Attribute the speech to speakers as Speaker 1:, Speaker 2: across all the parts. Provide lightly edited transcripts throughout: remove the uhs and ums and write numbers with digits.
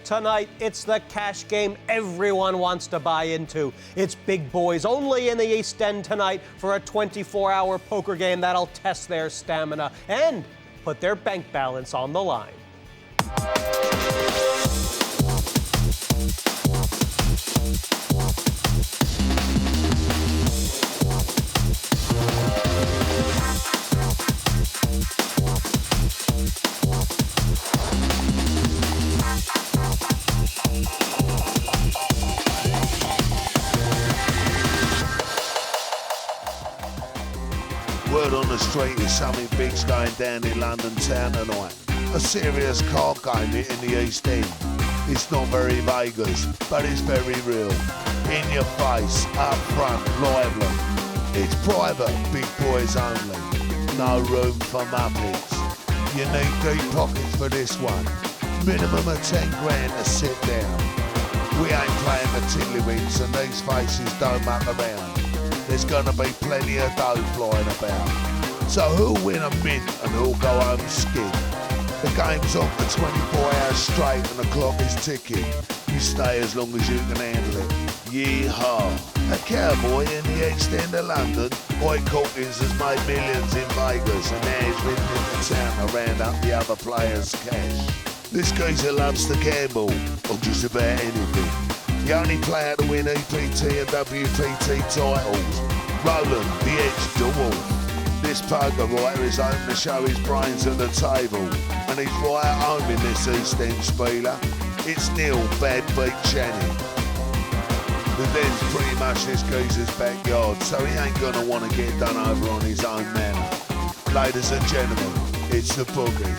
Speaker 1: tonight, it's the cash game everyone wants to buy into. It's big boys only in the East End tonight for a 24-hour poker game that'll test their stamina and put their bank balance on the line.
Speaker 2: Word on the street is something big's going down in London town tonight. A serious card game in the East End. It's not very Vegas, but it's very real. In your face, up front, lively. It's private, big boys only. No room for muppets. You need deep pockets for this one. Minimum of 10 grand to sit down. We ain't playing the tiddlywinks and these faces don't muck around. There's gonna be plenty of dough flying about. So who'll win a mint and who'll go home skint? The game's on for 24 hours straight and the clock is ticking. You stay as long as you can handle it. Yee-haw. A cowboy in the East End of London, Hoyt Corkins has made millions in Vegas and now he's ridden into town to round up the other players' cash. This geezer loves to gamble, or just about anything. The only player to win EPT and WPT titles. Roland, the edge to Wolfe. This poker writer is hoping to show his brains at the table. And he's right at home in this East End spieler. It's Neil Bad Beat Channing. The den's pretty much this geezer's backyard, so he ain't gonna want to get done over on his own manner. Ladies and gentlemen, it's the boogie.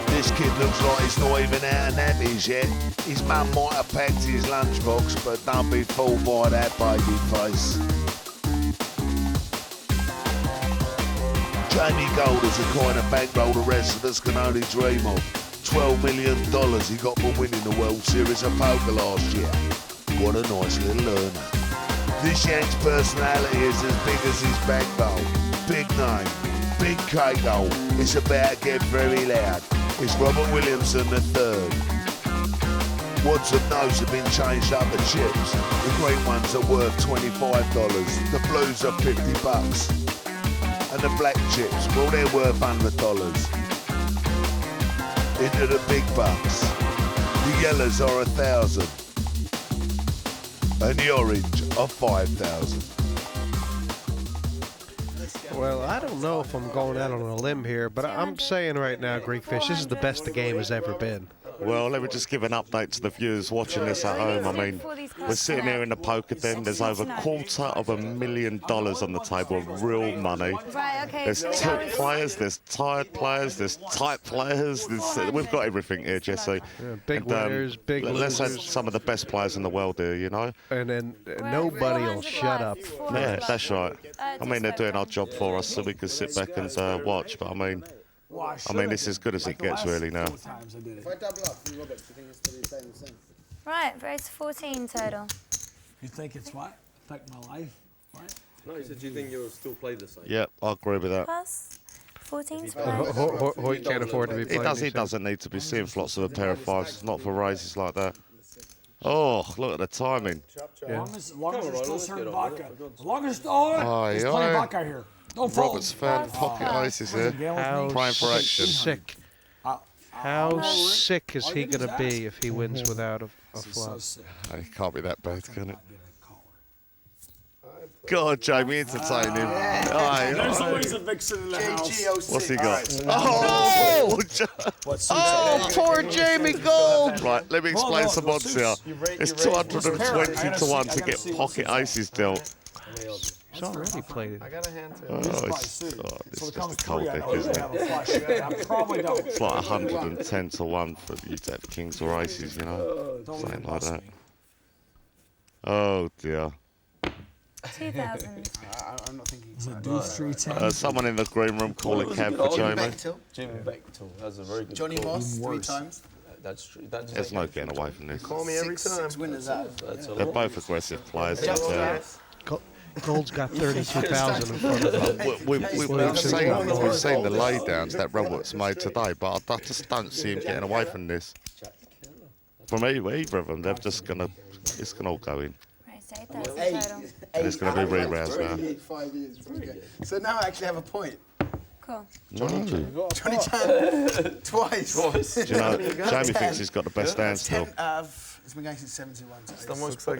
Speaker 2: This kid looks like he's not even out of nappies yet. His mum might have packed his lunchbox, but don't be fooled by that baby face. Jamie Gold is the kind of bankroll the rest of us can only dream of. $12 million he got for winning the World Series of Poker last year. What a nice little earner. This Yank's personality is as big as his bankroll. Big name, big cake hole. It's about to get very loud. It's Robert Williamson III. Wads of notes have been changed up to chips. The green ones are worth $25. The blues are $50. And the black chips, well, they're worth $100. Into the big bucks. The yellows are 1,000. And the orange are 5,000.
Speaker 3: Well, I don't know if I'm going out on a limb here, but I'm saying right now, Greekfish, this is the best the game has ever been.
Speaker 4: Well, let me just give an update to the viewers watching this at home. I mean, we're sitting here in the poker den. There's over $250,000 on the table of real money. There's tilt players, there's tired players, there's tight players. We've got everything here, Jesse.
Speaker 3: Yeah, big winners, big losers.
Speaker 4: Let's have some of the best players in the world here, you know?
Speaker 3: And then nobody will shut up.
Speaker 4: Yeah, that's right. I mean, they're doing our job for us so we can sit back and watch, but I mean, it's as good as it gets, really, now.
Speaker 5: If I double up from Robert, do you think it's still the same?
Speaker 6: Right, raise 14 total.
Speaker 7: You think it's what? Affect my life, right?
Speaker 8: No, he said, do you think you'll still play the same?
Speaker 4: Yeah, I agree with that.
Speaker 6: Plus 14's
Speaker 3: Hoyt can't afford to be playing.
Speaker 4: He doesn't need to be seeing flots of a pair of fives, not for raises like that. Oh, look at the timing.
Speaker 7: Yeah. As long as there's still certain vodka. As long as there's plenty of vodka here. Don't fold.
Speaker 4: Robert's found pocket ices here. Prime for action.
Speaker 3: Sick. How sick is he going to be if he wins without a flop?
Speaker 4: It can't be that bad, can it? God, Jamie, entertain him.
Speaker 7: There's always a vixen in the house.
Speaker 4: What's he got?
Speaker 3: Oh, poor Jamie Gold.
Speaker 4: Right, let me explain some odds here. It's 220 to 1 to get pocket aces dealt.
Speaker 3: He's already played it.
Speaker 5: I got a hand to
Speaker 4: this is just a cold deck, isn't it?
Speaker 7: Probably don't.
Speaker 4: It's like 110 to 1 for you to have kings or aces, you know? Something like that. Oh, dear.
Speaker 6: 2,000.
Speaker 5: I'm not thinking.
Speaker 7: Is it deuce 310?
Speaker 4: Someone in the green room call a cab for Jamie.
Speaker 8: Jimmy Bechtel. That's a very good
Speaker 5: Johnny
Speaker 8: call.
Speaker 5: Moss, 3 times.
Speaker 8: That's true. That's
Speaker 4: There's no getting away from this.
Speaker 5: Call me every time. 6 winners out.
Speaker 4: They're both aggressive players.
Speaker 3: Gold's got 32,000 in front of him.
Speaker 4: We've seen the laydowns that Robert's made today, but I just don't see him getting away from this. From either of them, they're just it's gonna all go in.
Speaker 6: Right, so 8,000 total.
Speaker 4: And it's gonna be re-roused now.
Speaker 5: 5 years. Pretty good. So now I actually have a point.
Speaker 6: Cool.
Speaker 4: No.
Speaker 5: Johnny Chan twice.
Speaker 4: Do you know, Jamie thinks he's got the best stand still.
Speaker 5: It's been going since 71.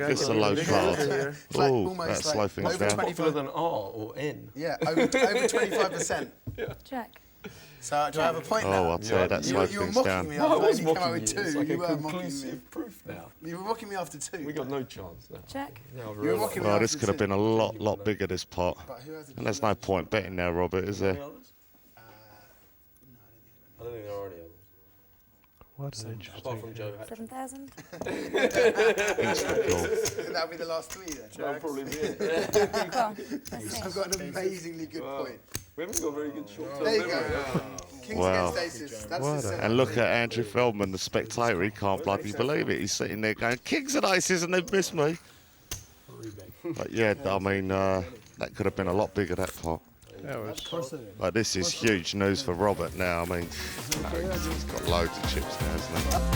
Speaker 4: It's a low card. Oh, that's slow things down.
Speaker 8: Popular than R or N.
Speaker 5: Yeah, over 25%.
Speaker 6: Jack.
Speaker 5: So do I have a point now?
Speaker 4: Oh, I'll tell you, that slow
Speaker 5: You were
Speaker 4: things
Speaker 5: mocking
Speaker 4: down.
Speaker 5: me
Speaker 8: No, I
Speaker 5: after
Speaker 8: was
Speaker 5: you came out
Speaker 8: mocking
Speaker 5: with
Speaker 8: you.
Speaker 5: two.
Speaker 8: It's like
Speaker 5: You
Speaker 8: a
Speaker 5: were mocking me.
Speaker 8: conclusive proof now.
Speaker 5: You were mocking me after two.
Speaker 8: We got no chance now.
Speaker 6: Jack.
Speaker 8: Now
Speaker 5: You were mocking me
Speaker 4: Oh,
Speaker 5: after
Speaker 4: this could have
Speaker 5: two.
Speaker 4: been a lot bigger, this pot.
Speaker 5: But who has a
Speaker 4: And there's no point betting now, Robert, is there?
Speaker 8: I don't think there are any others.
Speaker 3: What an interesting.
Speaker 8: Apart from Joe Hatch.
Speaker 6: 7,000.
Speaker 5: That'll be the last three then.
Speaker 8: That'll probably be it.
Speaker 6: Cool. Let's see.
Speaker 5: I've got an amazingly good point.
Speaker 8: We haven't got very good short-term
Speaker 5: There you
Speaker 8: memory.
Speaker 5: go. Kings
Speaker 4: Wow.
Speaker 5: against aces. That's the setup.
Speaker 4: And look at Andrew Feldman, the spectator. He can't bloody believe it. He's sitting there going, Kings and aces, and they've missed me. But yeah, I mean, that could have been a lot bigger, that pot.
Speaker 3: That was.
Speaker 4: But this is huge news for Robert now. I mean, he's got loads of chips now, hasn't he?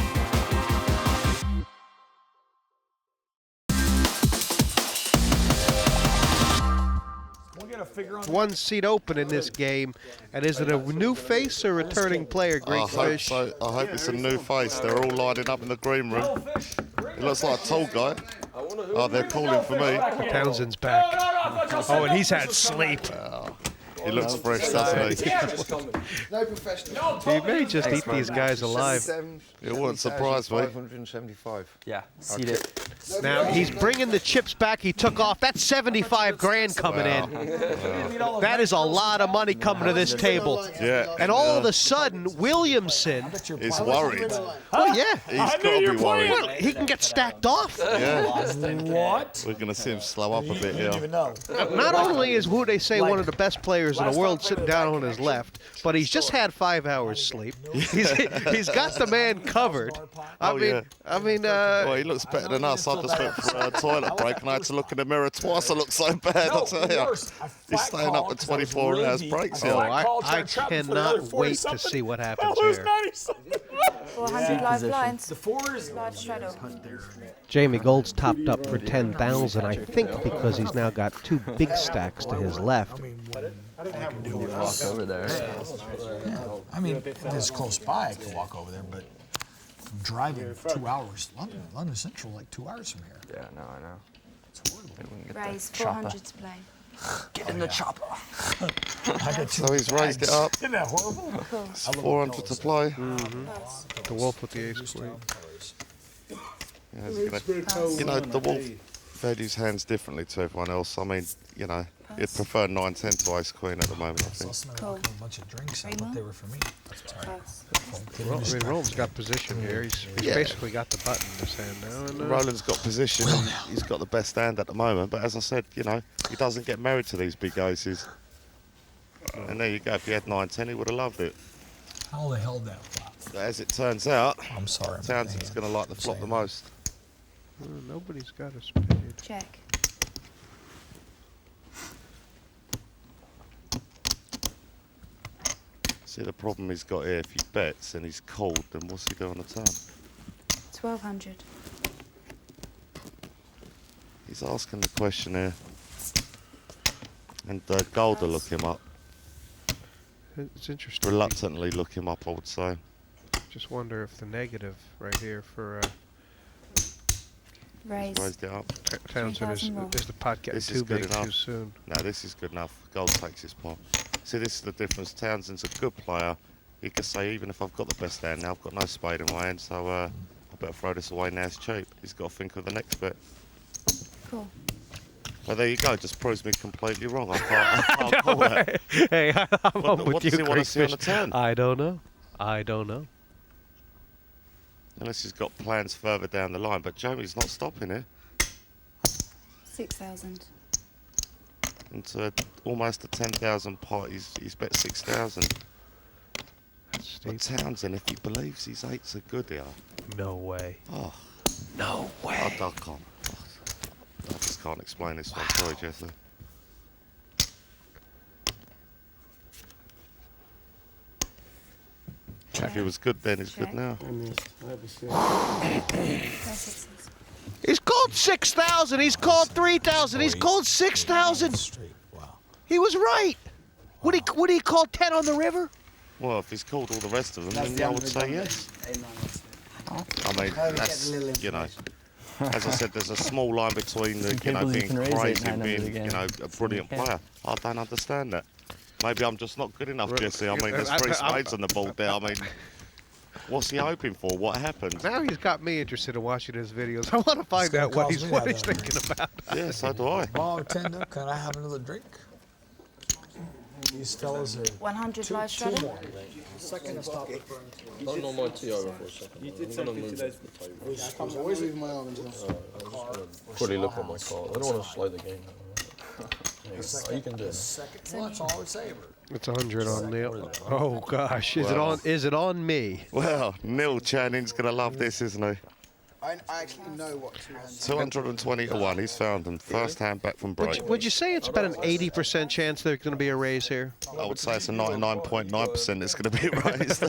Speaker 3: One seat open in this game, and is it a new face or returning player,
Speaker 4: I hope
Speaker 3: Greekfish?
Speaker 4: so. I hope it's a new face. They're all lining up in the green room. He looks like a tall guy. Oh, they're calling for me.
Speaker 3: Townsend's back. Oh, and he's had sleep.
Speaker 4: He looks fresh, doesn't he?
Speaker 5: No professional.
Speaker 3: He may just eat these guys alive.
Speaker 4: It wouldn't surprise me.
Speaker 9: 575.
Speaker 8: Yeah, see it.
Speaker 3: Now, he's bringing the chips back he took off. That's 75 grand coming in. That is a lot of money coming to this table.
Speaker 4: Yeah.
Speaker 3: And all of a sudden, Williamson,
Speaker 4: He's worried.
Speaker 3: oh yeah,
Speaker 4: He's got to be worried.
Speaker 3: well, he can get stacked off.
Speaker 4: Yeah.
Speaker 7: What?
Speaker 4: We're going to see him slow up a bit here.
Speaker 3: Not only is who they say one of the best players in the world sitting down on his left, but he's just had 5 hours sleep. He's got the man covered. I mean,
Speaker 4: Well, he looks better than us. I just went for a toilet break and I had to look in the mirror twice. I look so bad, I tell you. He's staying up for 24 hours breaks here.
Speaker 3: I cannot wait to see what happens here.
Speaker 6: 400 live blinds.
Speaker 7: The four is
Speaker 6: Live straddle.
Speaker 3: Jamie Gold's topped up for 10,000, I think, because he's now got two big stacks to his left.
Speaker 9: Walk over there.
Speaker 7: I mean, it's close by. I can walk over there, but driving 2 hours. London Central, like 2 hours from here.
Speaker 9: Yeah, no, I know.
Speaker 6: Raise 400 to play.
Speaker 9: Get in the chopper.
Speaker 4: So he's raised it up.
Speaker 7: Isn't that horrible?
Speaker 4: It's 400 to play.
Speaker 3: The Wolfe with the ace queen.
Speaker 4: Yeah, he's gonna, you know, the Wolf values hands differently to everyone else. I mean, you know, he'd prefer 9-10 to ace queen at the moment, I think.
Speaker 6: Cool.
Speaker 7: A bunch of drinks. I thought they were for me.
Speaker 6: Pass.
Speaker 3: Roland's got position here. He's basically got the button in his hand now. And,
Speaker 4: Roland's got position and he's got the best hand at the moment. But as I said, you know, he doesn't get married to these big aces. And there you go. If he had 9-10, he would have loved it.
Speaker 7: How the hell that flop?
Speaker 4: But as it turns out,
Speaker 7: I'm sorry.
Speaker 4: Townsend's going to like the flop the most.
Speaker 3: nobody's got a spade.
Speaker 6: Check.
Speaker 4: See, the problem he's got here, if he bets and he's called, then what's he do on the turn?
Speaker 6: 1,200.
Speaker 4: He's asking the question here. And Gold will look him up.
Speaker 3: It's interesting.
Speaker 4: Reluctantly look him up, I would say.
Speaker 3: Just wonder if the negative right here for
Speaker 6: Raise.
Speaker 4: Raised it up.
Speaker 3: Townsend is
Speaker 6: 3,000 more.
Speaker 3: the pot getting
Speaker 4: This is
Speaker 3: too
Speaker 4: good
Speaker 3: big
Speaker 4: enough.
Speaker 3: too soon.
Speaker 4: No, this is good enough. Gold takes his pot. See, this is the difference. Townsend's a good player. He could say, even if I've got the best hand now, I've got no spade in my hand, so I better throw this away now. It's cheap. He's got to think of the next bet.
Speaker 6: Cool.
Speaker 4: Well, there you go. Just proves me completely wrong. I can't call that.
Speaker 3: Hey, I'm
Speaker 4: What
Speaker 3: with
Speaker 4: does
Speaker 3: you,
Speaker 4: he want to see on the
Speaker 3: Greekfish.
Speaker 4: turn?
Speaker 3: I don't know. I don't know.
Speaker 4: Unless he's got plans further down the line. But Jamie's not stopping here.
Speaker 6: 6,000.
Speaker 4: Into almost a 10,000 pot. He's bet 6,000.
Speaker 3: That's
Speaker 4: But
Speaker 3: steep.
Speaker 4: Townsend, if he believes his eights are good here,
Speaker 3: No way.
Speaker 4: oh,
Speaker 3: No way.
Speaker 4: I can't. I just can't explain this one. Sorry, Jesse. If he was good then, he's good now.
Speaker 3: He's called 6,000. He's called 3,000. He's called 6,000.
Speaker 7: Wow.
Speaker 3: He was right. Would he call 10 on the river?
Speaker 4: Well, if he's called all the rest of them, then I would say yes. I mean, that's, you know, as I said, there's a small line between the, you know, being crazy and being, you know, a brilliant player. I don't understand that. Maybe I'm just not good enough, Jesse. I mean, there's 3 spades on the board there. I mean, what's he hoping for? What happened?
Speaker 3: Now he's got me interested in watching his videos. I want to find out what he's thinking about.
Speaker 4: Yeah, so do I.
Speaker 7: Bartender, can I have another drink? These fellas are
Speaker 6: 100 live shredded.
Speaker 8: Don't know my tea over for a second. You did something today's
Speaker 5: I'm always leaving my arms on.
Speaker 8: Quickly look at my card. I don't want to slow the game. You can do it.
Speaker 7: well, that's all I would say.
Speaker 3: It's 100 on Neil. Oh gosh, is it on me?
Speaker 4: Well, Neil Channing's gonna love this, isn't he?
Speaker 5: I actually know what
Speaker 4: 220 to 1. He's found them. First hand back from break.
Speaker 3: Would you say it's about an 80% chance there's going to be a raise here?
Speaker 4: I would say it's a 99.9% it's going to be raised.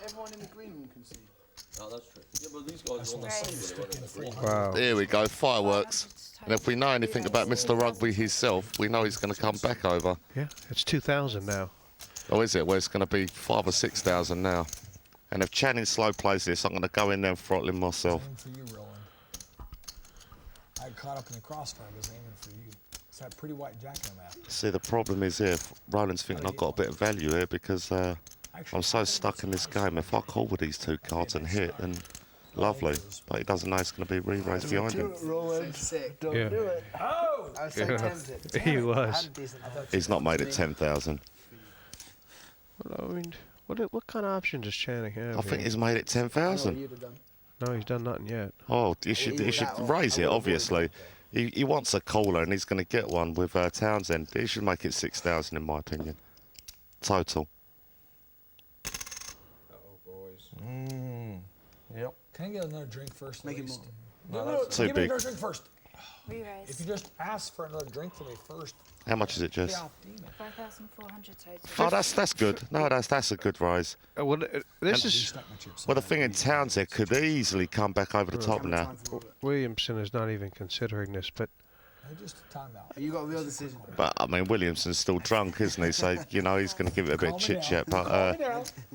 Speaker 5: Everyone in the green room can see.
Speaker 8: Oh, that's true. Yeah, but these guys are on the same.
Speaker 3: Wow.
Speaker 4: Here we go, fireworks. And if we know anything about Mr. Rugby himself, we know he's going to come back over.
Speaker 3: Yeah, it's 2,000 now.
Speaker 4: Oh, is it? Well, it's going to be 5,000 or 6,000 now. And if Channing slow plays this, I'm going to go in there and throttle him myself.
Speaker 7: Aiming for you, Roland. I got caught up in the crossfire. I was aiming for you. It's that pretty white jacket I'm after.
Speaker 4: See, the problem is here, Roland's thinking I've got a bit of value here because I'm so stuck in this game. If I call with these 2 cards and hit, then lovely. But he doesn't know it's going to be re-raised behind him.
Speaker 5: Don't
Speaker 3: Yeah.
Speaker 5: do it.
Speaker 7: Oh!
Speaker 5: I was so tempted.
Speaker 3: He was.
Speaker 4: He's not made it 10,000.
Speaker 3: I mean, what kind of options does Channing have?
Speaker 4: I think he's made it 10,000.
Speaker 3: No, he's done nothing yet.
Speaker 4: Oh, you should raise it, obviously. He wants a caller and he's going to get one with Townsend. He should make it 6,000 in my opinion. Total.
Speaker 7: Yep. Can I get another drink first?
Speaker 5: Make it
Speaker 7: least?
Speaker 5: more.
Speaker 7: No,
Speaker 4: Too
Speaker 7: give
Speaker 4: big.
Speaker 7: me another drink first.
Speaker 6: Re-raise.
Speaker 7: If you just ask for another drink for me first,
Speaker 4: How much is it,
Speaker 7: pay
Speaker 4: Jess?
Speaker 7: off demon.
Speaker 6: 5,400 total.
Speaker 4: Oh, that's good. No, that's a good rise.
Speaker 3: This is
Speaker 7: Stack my chips.
Speaker 4: Well, the thing in Townsend could easily come back over the top now.
Speaker 3: Williamson is not even considering this, but
Speaker 7: Hey, just a timeout.
Speaker 5: You got a real decision.
Speaker 4: But I mean, Williamson's still drunk, isn't he? So you know he's going to give it a bit of chit chat. But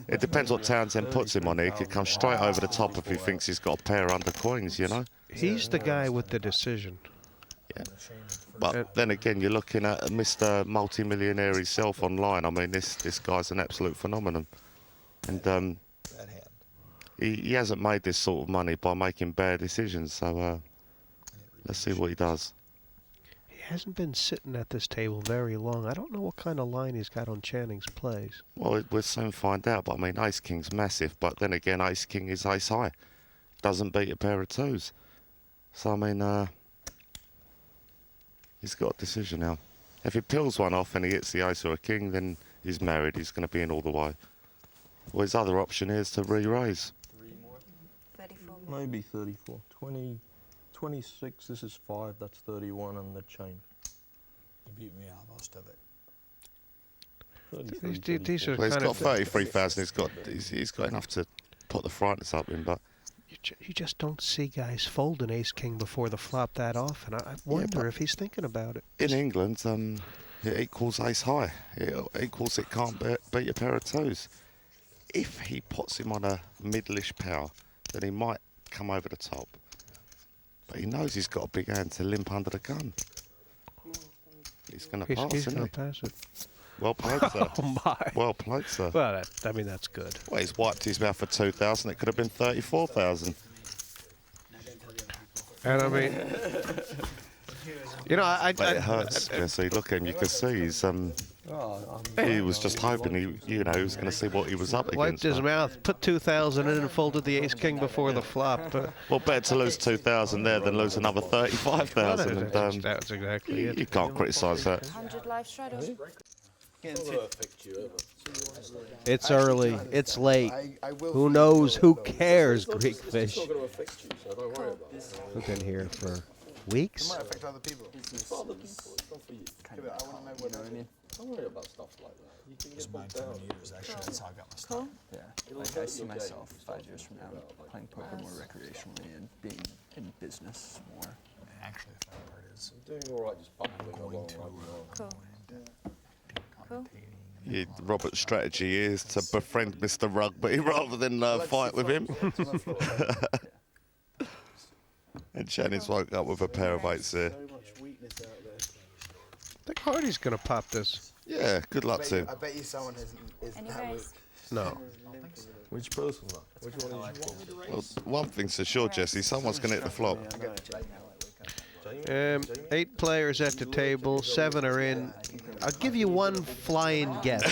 Speaker 4: it depends what Townsend puts him on. He could come straight over the top if he thinks he's got a pair under coins. You know.
Speaker 3: he's the guy with the decision.
Speaker 4: Yeah. But then again, you're looking at Mr. Multi-millionaire himself online. I mean, this guy's an absolute phenomenon, and he hasn't made this sort of money by making bad decisions. So let's see what he does.
Speaker 3: He hasn't been sitting at this table very long. I don't know what kind of line he's got on Channing's plays.
Speaker 4: Well, we'll soon find out. But I mean, Ace King's massive. But then again, Ace King is ace high. Doesn't beat a pair of 2s. So I mean, he's got a decision now. If he peels one off and he hits the ace or a king, then he's married. He's going to be in all the way. Well, his other option is to re-raise.
Speaker 6: 34.
Speaker 8: Maybe 34. 20, 26, this is 5, that's 31 on the chain.
Speaker 7: You beat me out most of it.
Speaker 8: 33,
Speaker 3: These are
Speaker 4: Well, he's
Speaker 3: kind
Speaker 4: got
Speaker 3: of
Speaker 4: 33,000. He's got enough to put the frightness up in, but
Speaker 3: you just don't see guys fold an ace king before the flop that often. I wonder if he's thinking about it.
Speaker 4: in England, it equals ace high. It equals it can't beat a pair of 2s. If he puts him on a middleish power, then he might come over the top. But he knows he's got a big hand to limp under the gun. He's going to pass,
Speaker 3: He's
Speaker 4: isn't
Speaker 3: going
Speaker 4: he?
Speaker 3: to pass it.
Speaker 4: Well played, sir.
Speaker 3: Oh my!
Speaker 4: Well played, sir.
Speaker 3: Well, I mean that's good.
Speaker 4: Well, he's wiped his mouth for 2,000. It could have been 34,000.
Speaker 3: And I mean, you know,
Speaker 4: But it hurts, Jesse. Look at him. You can see he's he was just hoping he was going to see what he was up
Speaker 3: wiped
Speaker 4: against.
Speaker 3: his
Speaker 4: but-
Speaker 3: mouth, put 2,000 in, and folded the ace king before the flop.
Speaker 4: Well, better to lose 2,000 there than lose another 35,000. And
Speaker 3: That's exactly it.
Speaker 4: you can't criticise that.
Speaker 6: 100 live shredders.
Speaker 3: It's early. It's late.
Speaker 5: I will.
Speaker 3: Who knows? Who cares? Greekfish.
Speaker 8: It's not going to affect you, so don't worry about it.
Speaker 3: We've been here for weeks.
Speaker 5: It might affect other people.
Speaker 8: It's not for you.
Speaker 5: Yeah, but I want to know what
Speaker 8: Don't worry about stuff like that. You can
Speaker 7: It's
Speaker 8: get
Speaker 7: mine
Speaker 8: bogged
Speaker 7: 10
Speaker 8: down.
Speaker 7: years, actually. That's how I got my start.
Speaker 6: Cool.
Speaker 9: Yeah, like I see myself 5 years from now playing poker more recreationally and being in business more.
Speaker 7: And actually, the funny part is,
Speaker 8: You're doing all right, just bubbling along.
Speaker 7: going to
Speaker 8: like you are.
Speaker 6: Cool. Cool.
Speaker 4: Yeah, Robert's strategy is to befriend Mr. Rugby rather than fight with him. And Shannon's woke up with a pair of eights there.
Speaker 5: So much weakness out there.
Speaker 3: I think Hardy's going to pop this.
Speaker 4: Yeah, good luck to him.
Speaker 5: I bet you someone isn't
Speaker 6: Any
Speaker 5: that weak.
Speaker 6: raise?
Speaker 3: No.
Speaker 8: Which person, though? Which one is you want?
Speaker 4: Well, one thing's for sure, Jesse, someone's going to hit the flop.
Speaker 3: 8 players at the table, 7 are in. I'll give you one flying guess.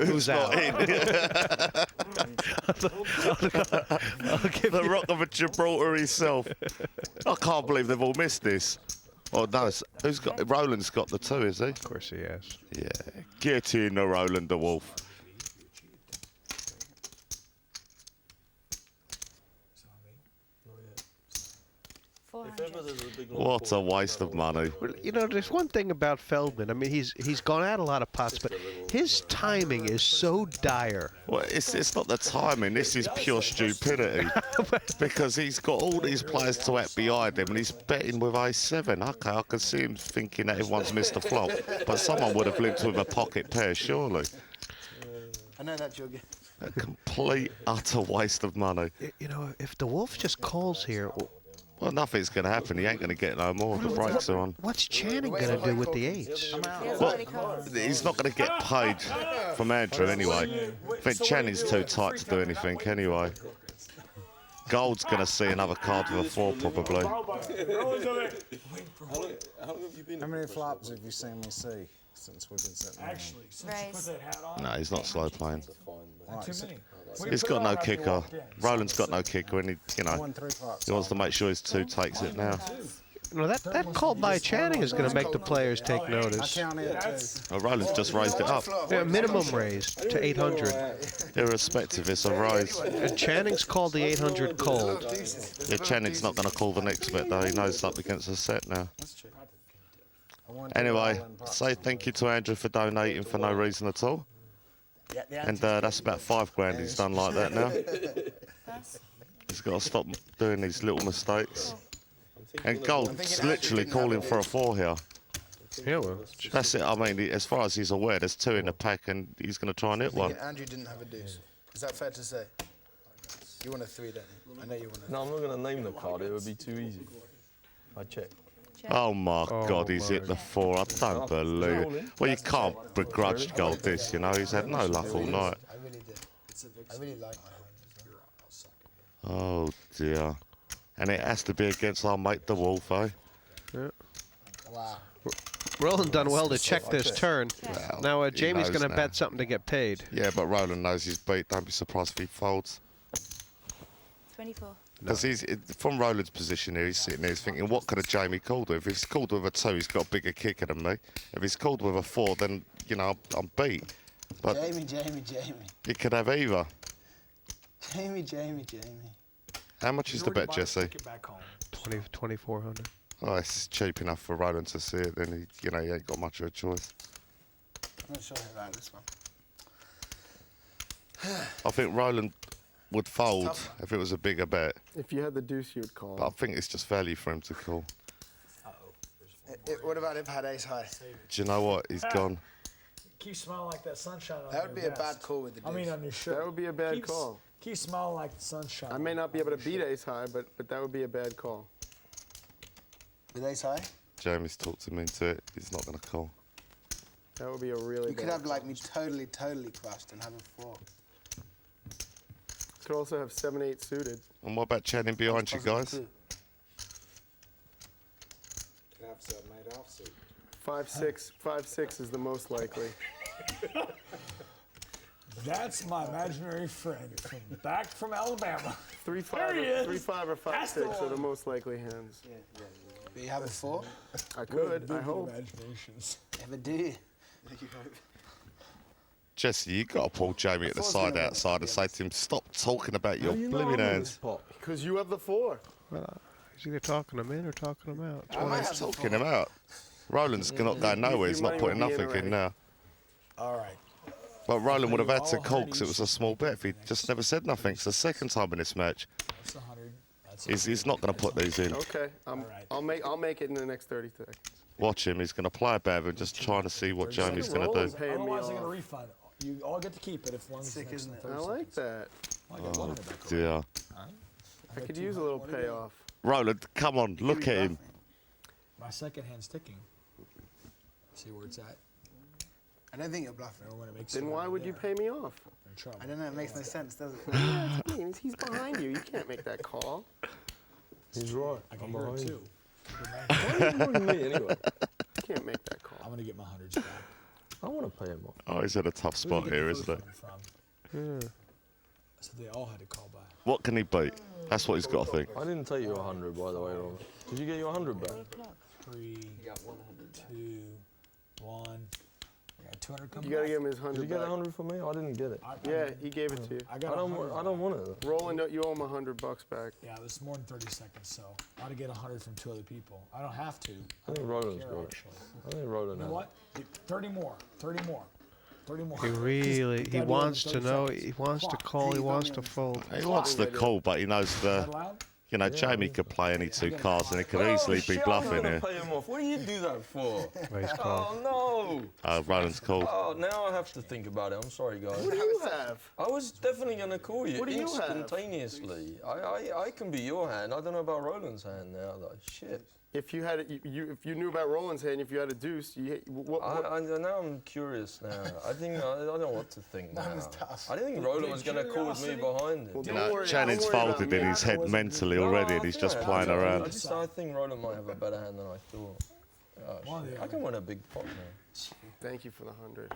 Speaker 3: Who's out?
Speaker 4: The Rock of Gibraltar himself. I can't believe they've all missed this. Oh no, who's got? Roland's got the 2, is he?
Speaker 3: Of course he has.
Speaker 4: Yeah, get in the Roland the Wolf.
Speaker 8: If ever there's a big
Speaker 4: What a waste of money.
Speaker 3: Well, you know, there's one thing about Feldman. I mean, he's gone out a lot of pots, but his timing is so dire.
Speaker 4: Well, it's not the timing. This is pure stupidity. Because he's got all these players to act behind him, and he's betting with A7. Okay, I can see him thinking that everyone's missed a flop, but someone would have limped with a pocket pair, surely.
Speaker 5: I know that you're good.
Speaker 4: A complete, utter waste of money.
Speaker 3: You know, if the Wolf just calls here,
Speaker 4: Well, nothing's going to happen. He ain't going to get no more. The brakes are on.
Speaker 3: what's Channing going to do with the 8s?
Speaker 4: Well, he's not going to get paid from Andrew anyway. I think Channing's too tight to do anything anyway. Gold's going to see another card with a 4 probably.
Speaker 8: How long have you been?
Speaker 10: How many flops have you seen me see since we've been sitting there?
Speaker 7: actually, since you put that hat on,
Speaker 4: No, he's not slow playing.
Speaker 10: Right,
Speaker 7: too
Speaker 10: so
Speaker 7: many.
Speaker 4: He's got no kicker. Roland's got no kicker, and he
Speaker 10: won 3 flops.
Speaker 4: he wants to make sure his 2 takes it now.
Speaker 3: You know, that call by Channing is going to make the players take
Speaker 10: I
Speaker 3: notice.
Speaker 10: count it too.
Speaker 4: Oh, Roland's just raised it up.
Speaker 3: Yeah, minimum raise to 800.
Speaker 4: Irrespective, it's a rise.
Speaker 3: And Channing's called the 800 cold.
Speaker 4: Yeah, Channing's not going to call the next bet though. He knows it's up against a set now. Anyway, say thank you to Andrew for donating for no reason at all. And that's about 5 grand he's done like that now. He's got to stop doing these little mistakes. And Gold's literally calling for a 4 here.
Speaker 3: Yeah, well,
Speaker 4: That's it. I mean, as far as he's aware, there's 2 in the pack, and he's going to try and hit one.
Speaker 5: Andrew didn't have a deuce. Is that fair to say? You want a 3, don't you? I know you want a
Speaker 8: No, I'm not going to name the card. It would be too easy. I check.
Speaker 4: Oh my God, he's hit the 4. I don't believe it. Well, you can't begrudge Gold this, you know. He's had no luck all night.
Speaker 5: I really did. I really like my hand.
Speaker 4: Oh dear. And it has to be against our mate the Wolf, eh?
Speaker 3: yeah.
Speaker 5: Wow.
Speaker 3: Roland done well to check this turn.
Speaker 4: Well,
Speaker 3: Now
Speaker 4: he
Speaker 3: Jamie's
Speaker 4: knows
Speaker 3: going to
Speaker 4: now.
Speaker 3: bet something to get paid.
Speaker 4: Yeah, but Roland knows he's beat. Don't be surprised if he folds.
Speaker 6: 24.
Speaker 4: Because from Roland's position here, he's sitting there, he's thinking, what could have Jamie called with? If he's called with a 2, he's got a bigger kicker than me. If he's called with a 4, then, you know, I'm beat. But
Speaker 5: Jamie.
Speaker 4: you could have either.
Speaker 5: Jamie.
Speaker 4: How much is the bet, Jesse?
Speaker 7: Get back home.
Speaker 3: 2,400.
Speaker 4: Oh, it's cheap enough for Roland to see it, then he ain't got much of a choice.
Speaker 5: I'm not sure about this one.
Speaker 4: I think Roland would fold if it was a bigger bet,
Speaker 10: If you had the deuce, you would call.
Speaker 4: but I think it's just value for him to call.
Speaker 5: What about if I had ace high?
Speaker 4: Do you know what? He's gone.
Speaker 7: Keep smiling like that sunshine on
Speaker 5: That would
Speaker 7: your
Speaker 5: be a
Speaker 7: vest.
Speaker 5: bad call with the deuce.
Speaker 7: I mean, on your shirt.
Speaker 10: That would be a bad
Speaker 7: Keep
Speaker 10: call.
Speaker 7: Keep smiling like the sunshine.
Speaker 10: I may not be able to beat ace high, but that would be a bad call.
Speaker 5: With ace high?
Speaker 4: Jamie's talked him into it. He's not going to call.
Speaker 10: That would be a really
Speaker 5: You
Speaker 10: bad
Speaker 5: could have
Speaker 10: call.
Speaker 5: like me totally crushed and have a 4.
Speaker 10: Could also have 7-8 suited.
Speaker 4: And what about Channing behind you guys?
Speaker 5: Too.
Speaker 10: 5-6 is the most likely.
Speaker 7: That's my imaginary friend from back from Alabama.
Speaker 10: 3-5
Speaker 7: There he
Speaker 10: or
Speaker 7: is.
Speaker 10: 3-5 or
Speaker 7: That's the
Speaker 10: 5-6 are the
Speaker 7: one.
Speaker 10: most likely hands.
Speaker 5: But you have a 4?
Speaker 10: I could. I
Speaker 7: Big
Speaker 10: hope.
Speaker 7: imaginations.
Speaker 5: Ever do?
Speaker 4: Jesse, you got to pull Jamie at the side outside and say to him, stop talking about your blooming hands.
Speaker 10: Because you have the 4.
Speaker 3: Well, he's either talking him in or talking him out.
Speaker 5: I might have
Speaker 4: He's talking him out. Roland's not going nowhere. He's not putting nothing in now.
Speaker 7: All right.
Speaker 4: But Roland would have had to call because it was a small bet if he just never said nothing. It's the second time in this match.
Speaker 7: That's 100.
Speaker 4: He's not going to put these in.
Speaker 11: Okay, I'll make it in the next 30 seconds.
Speaker 4: Watch him. He's going to play a bet and just trying to see what Jamie's going to do.
Speaker 7: Otherwise, they're going to refund. You all get to keep it if one's next in 30
Speaker 11: I like that.
Speaker 4: Oh, dear.
Speaker 11: I could use a little payoff.
Speaker 4: Roland, come on, look at him.
Speaker 7: My second hand's ticking. See where it's at.
Speaker 5: I don't think you're bluffing.
Speaker 11: Then why would you pay me off?
Speaker 5: I don't know. It makes no sense, does it?
Speaker 11: Yeah, it means he's behind you. You can't make that call.
Speaker 8: He's right.
Speaker 7: I can hear it too.
Speaker 8: What do you mean anyway?
Speaker 11: You can't make that call.
Speaker 7: I'm going to get my 100s back.
Speaker 8: I want to pay him off.
Speaker 4: Oh, he's in a tough spot here, isn't it?
Speaker 7: Yeah. So they all had to call back.
Speaker 4: What can he beat? That's what he's got to think.
Speaker 8: I didn't take you 100, by the way, Ron. Did you get your 100 back?
Speaker 7: 3, 2, 1. I got 200 coming
Speaker 11: You gotta
Speaker 7: back.
Speaker 11: give him his 100
Speaker 8: Did you get
Speaker 11: back.
Speaker 8: 100 from me? I didn't get it.
Speaker 11: Yeah, he gave it to you.
Speaker 7: I
Speaker 8: don't want it.
Speaker 11: Roland, you owe him $100 back.
Speaker 7: Yeah, it was more than 30 seconds, so I ought to get 100 from 2 other people. I don't have to.
Speaker 8: I think Roland's
Speaker 7: care,
Speaker 8: got it.
Speaker 7: actually.
Speaker 8: I think Roland
Speaker 7: You know
Speaker 8: has
Speaker 7: what? 30 more. 30 more. 30 more.
Speaker 3: He really, he wants to know, he wants to call, he wants to fold.
Speaker 4: He wants the call, but he knows the... You know, Jamie could play any 2 cards and he could easily be bluffing here.
Speaker 8: Pay him off. What do you do that for?
Speaker 3: He's called.
Speaker 8: Oh, no.
Speaker 4: Roland's called.
Speaker 8: Oh, now I have to think about it. I'm sorry, guys.
Speaker 11: What do you have?
Speaker 8: I was definitely going to call you
Speaker 11: What do you have?
Speaker 8: instantaneously. I can be your hand. I don't know about Roland's hand now, though. Shit.
Speaker 11: If you had, if you knew about Roland's hand, if you had a deuce,
Speaker 8: now I'm curious now. I don't know what to think now. I didn't think Roland was going to call with me behind him.
Speaker 4: You know, Shannon's folded in his head mentally already and he's just playing around.
Speaker 8: I think Roland might have a better hand than I thought. Oh, I can win a big pot now.
Speaker 11: Thank you for the 100.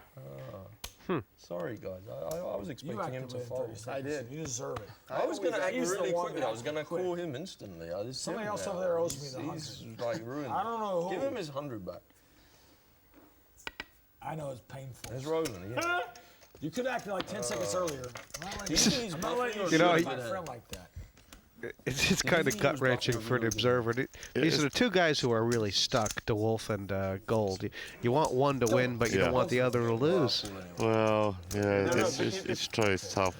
Speaker 8: Sorry, guys. I was expecting him to fold.
Speaker 11: I did.
Speaker 7: You deserve it.
Speaker 8: I was going to act really quickly. I was going to call him instantly.
Speaker 7: Somebody else over there owes me the 100.
Speaker 8: He's like ruined.
Speaker 7: I don't know who.
Speaker 8: Give him his 100 back.
Speaker 7: I know it's painful.
Speaker 8: There's Roland. Yeah.
Speaker 7: You could act like 10 seconds earlier.
Speaker 8: He's
Speaker 7: I'm not letting
Speaker 3: You know,
Speaker 7: shoot my friend like that.
Speaker 3: It's kind of gut-wrenching for an observer. These are the 2 guys who are really stuck, the Wolfe and Gold. You want one to win, but you don't want the other to lose.
Speaker 4: Well, yeah, it's true, it's tough.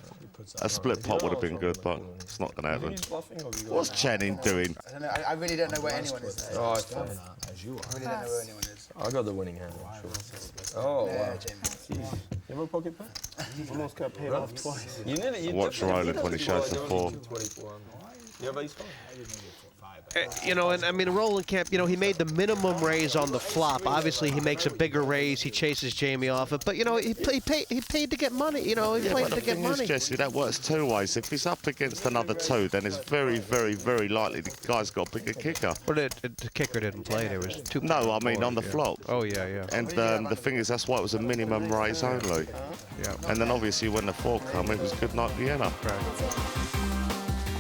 Speaker 4: A split pot would have been good, but it's not going to happen. What's Channing doing?
Speaker 5: I don't know. I really don't know where anyone is.
Speaker 8: Oh, it's fine.
Speaker 7: As you are.
Speaker 5: I really don't know where anyone is.
Speaker 8: I got the winning hand, I'm sure. Oh, wow. You have a pocket pair?
Speaker 11: Almost got paid off twice.
Speaker 4: Watch Roland when he shows the 4.
Speaker 8: You have ace 5?
Speaker 3: You know, and I mean, Roland can't, you know, he made the minimum raise on the flop. Obviously, he makes a bigger raise. He chases Jamie off it. But, you know, he paid to get money. You know, he played to get money.
Speaker 4: Jesse, that works 2 ways. If he's up against another 2, then it's very, very, very likely the guy's got a bigger kicker.
Speaker 3: But the kicker didn't play. There was 2.
Speaker 4: No, I mean on the flop.
Speaker 3: Oh, yeah, yeah.
Speaker 4: And the thing is, that's why it was a minimum raise only.
Speaker 3: Yeah.
Speaker 4: And then obviously when the 4 come, it was good night Vienna.
Speaker 3: Right.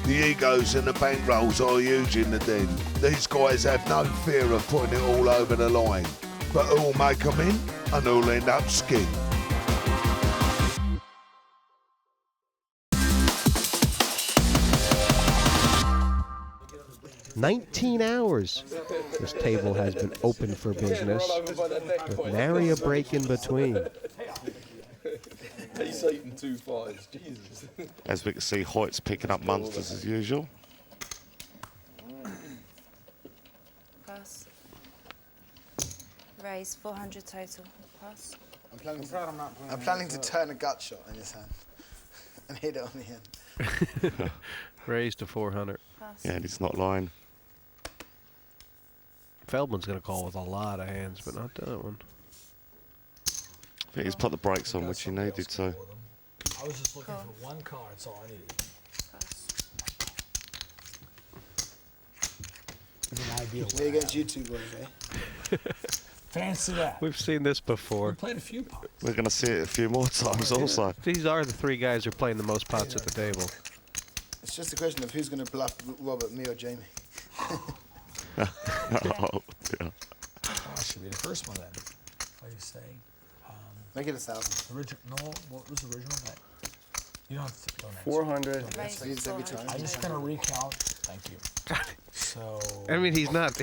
Speaker 2: The egos and the bankrolls are huge in the den. These guys have no fear of putting it all over the line. But who'll make them in and who'll end up skinned?
Speaker 3: "19 hours. This table has been open for business, with nary a break in between.
Speaker 8: He's eating 2 5s. Jesus.
Speaker 4: As we can see, Hoyt's picking up monsters as usual.
Speaker 6: Pass. Raise 400 total. Pass.
Speaker 5: I'm planning to turn a gut shot in his hand and hit it on the end.
Speaker 3: Raised to 400.
Speaker 6: Pass.
Speaker 4: Yeah, and he's not lying.
Speaker 3: Feldman's going to call with a lot of hands, but not that one.
Speaker 4: I think he's put the brakes on, which he needed to.
Speaker 7: I was just looking for 1 card. That's all I needed.
Speaker 5: Me against you 2 boys, eh?
Speaker 7: Fancy that.
Speaker 3: We've seen this before.
Speaker 7: We played a few pots.
Speaker 4: We're going to see it a few more times also.
Speaker 3: These are the 3 guys who are playing the most pots at the table.
Speaker 5: It's just a question of who's going to bluff Robert, me or Jamie.
Speaker 4: Oh, yeah.
Speaker 7: Oh, should be the first one then. What do you say?
Speaker 5: Make it 1,000.
Speaker 7: No, what was the original bet? You don't have to.
Speaker 11: 400.
Speaker 5: That's every time.
Speaker 7: I'm just going to recount Thank you. So.
Speaker 3: I mean, he's not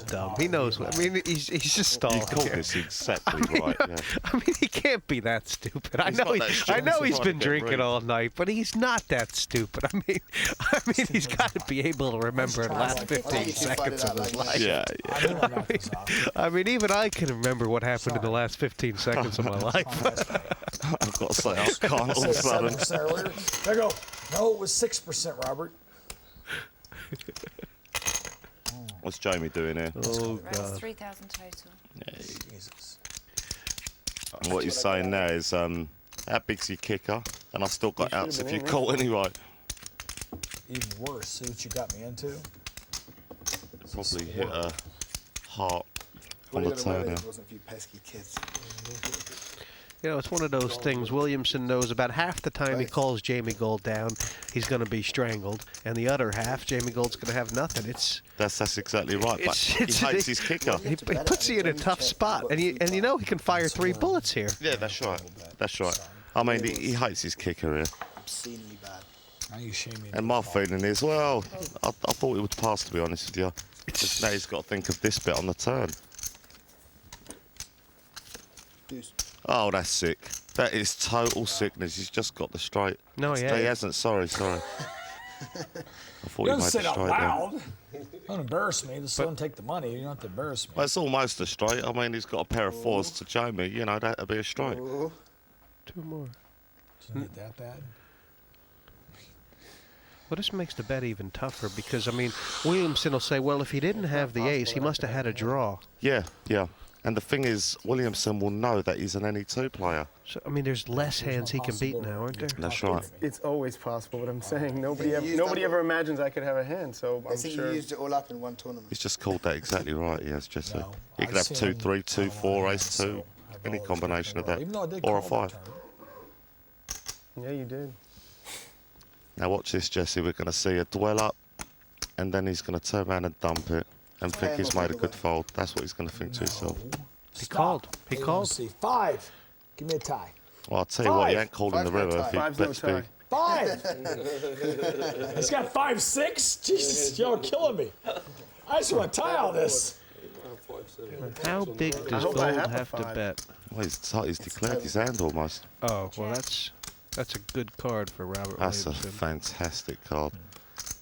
Speaker 3: dumb. He knows. I mean, he's just stalling.
Speaker 4: You called this exactly right. Yeah.
Speaker 3: I mean, he can't be that stupid. I know he's been drinking all night, but he's not that stupid. I mean, he's got to be able to remember the last 15 seconds of his life.
Speaker 4: Yeah.
Speaker 3: I mean, even I can remember what happened in the last 15 seconds of my life.
Speaker 4: I've got to say, I can't all of a sudden.
Speaker 7: There you go. No, it was 6%, Robert.
Speaker 4: What's Jamie doing here?
Speaker 3: Oh,
Speaker 6: God. 3,000 total.
Speaker 4: Yeah. Jesus. And what you're saying now is, how big's your kicker? And I've still got outs if you call anyway.
Speaker 7: Even worse, see what you got me into?
Speaker 4: Probably hit a heart on the turn now.
Speaker 5: Wasn't a few pesky kids.
Speaker 3: You know, it's one of those things. Williamson knows about half the time he calls Jamie Gold down, he's going to be strangled, and the other half, Jamie Gold's going to have nothing.
Speaker 4: That's exactly right. But he hates his kicker.
Speaker 3: He puts you in a tough spot, and you know he can fire 3 bullets here.
Speaker 4: Yeah, that's right. That's right. I mean, he hates his kicker here.
Speaker 5: Obscenely bad.
Speaker 4: And my feeling is, well, I thought it would pass, to be honest with you. But now he's got to think of this bit on the turn. Oh, that's sick. That is total sickness. He's just got the straight.
Speaker 3: No, yeah.
Speaker 4: He hasn't. Sorry. I thought
Speaker 7: You
Speaker 4: he made
Speaker 7: don't
Speaker 4: the
Speaker 7: say it out
Speaker 4: straight
Speaker 7: loud. Don't embarrass me. Just let him take the money. You don't have to embarrass me.
Speaker 4: Well, it's almost a straight. I mean, he's got a pair of 4s to Jamie. You know, that'd be a straight.
Speaker 3: 2 more.
Speaker 7: Isn't it that bad?
Speaker 3: Well, this makes the bet even tougher because, I mean, Williamson will say, well, if he didn't have the ace, he must have had a draw.
Speaker 4: Yeah. And the thing is, Williamson will know that he's an NE2 player.
Speaker 3: So, I mean, there's less hands he can beat now, aren't there?
Speaker 4: That's right.
Speaker 11: It's always possible, what I'm saying. Nobody ever imagines I could have a hand, so I'm
Speaker 5: think
Speaker 11: sure.
Speaker 5: you used it all up in one tournament.
Speaker 4: He's just called that exactly right. He has just said. He could have 2, 3, 2, 4, ace 2, any combination of that, or a 5.
Speaker 11: Yeah, you did.
Speaker 4: Now watch this, Jesse. We're going to see a dwell up, and then he's going to turn around and dump it, and think he's made a good fold. That's what he's going to think to himself.
Speaker 3: He called. He called.
Speaker 7: See, 5. Give me a tie.
Speaker 4: Well, I'll tell you what, he ain't called in the river if he bets big.
Speaker 7: 5. He's got 5, 6. Jesus, y'all are killing me. I just want to tie all this.
Speaker 3: How big does Gold have to bet?
Speaker 4: Well, he's declared his hand almost.
Speaker 3: Oh, well, that's a good card for Robert
Speaker 4: That's
Speaker 3: Williamson.
Speaker 4: a fantastic card.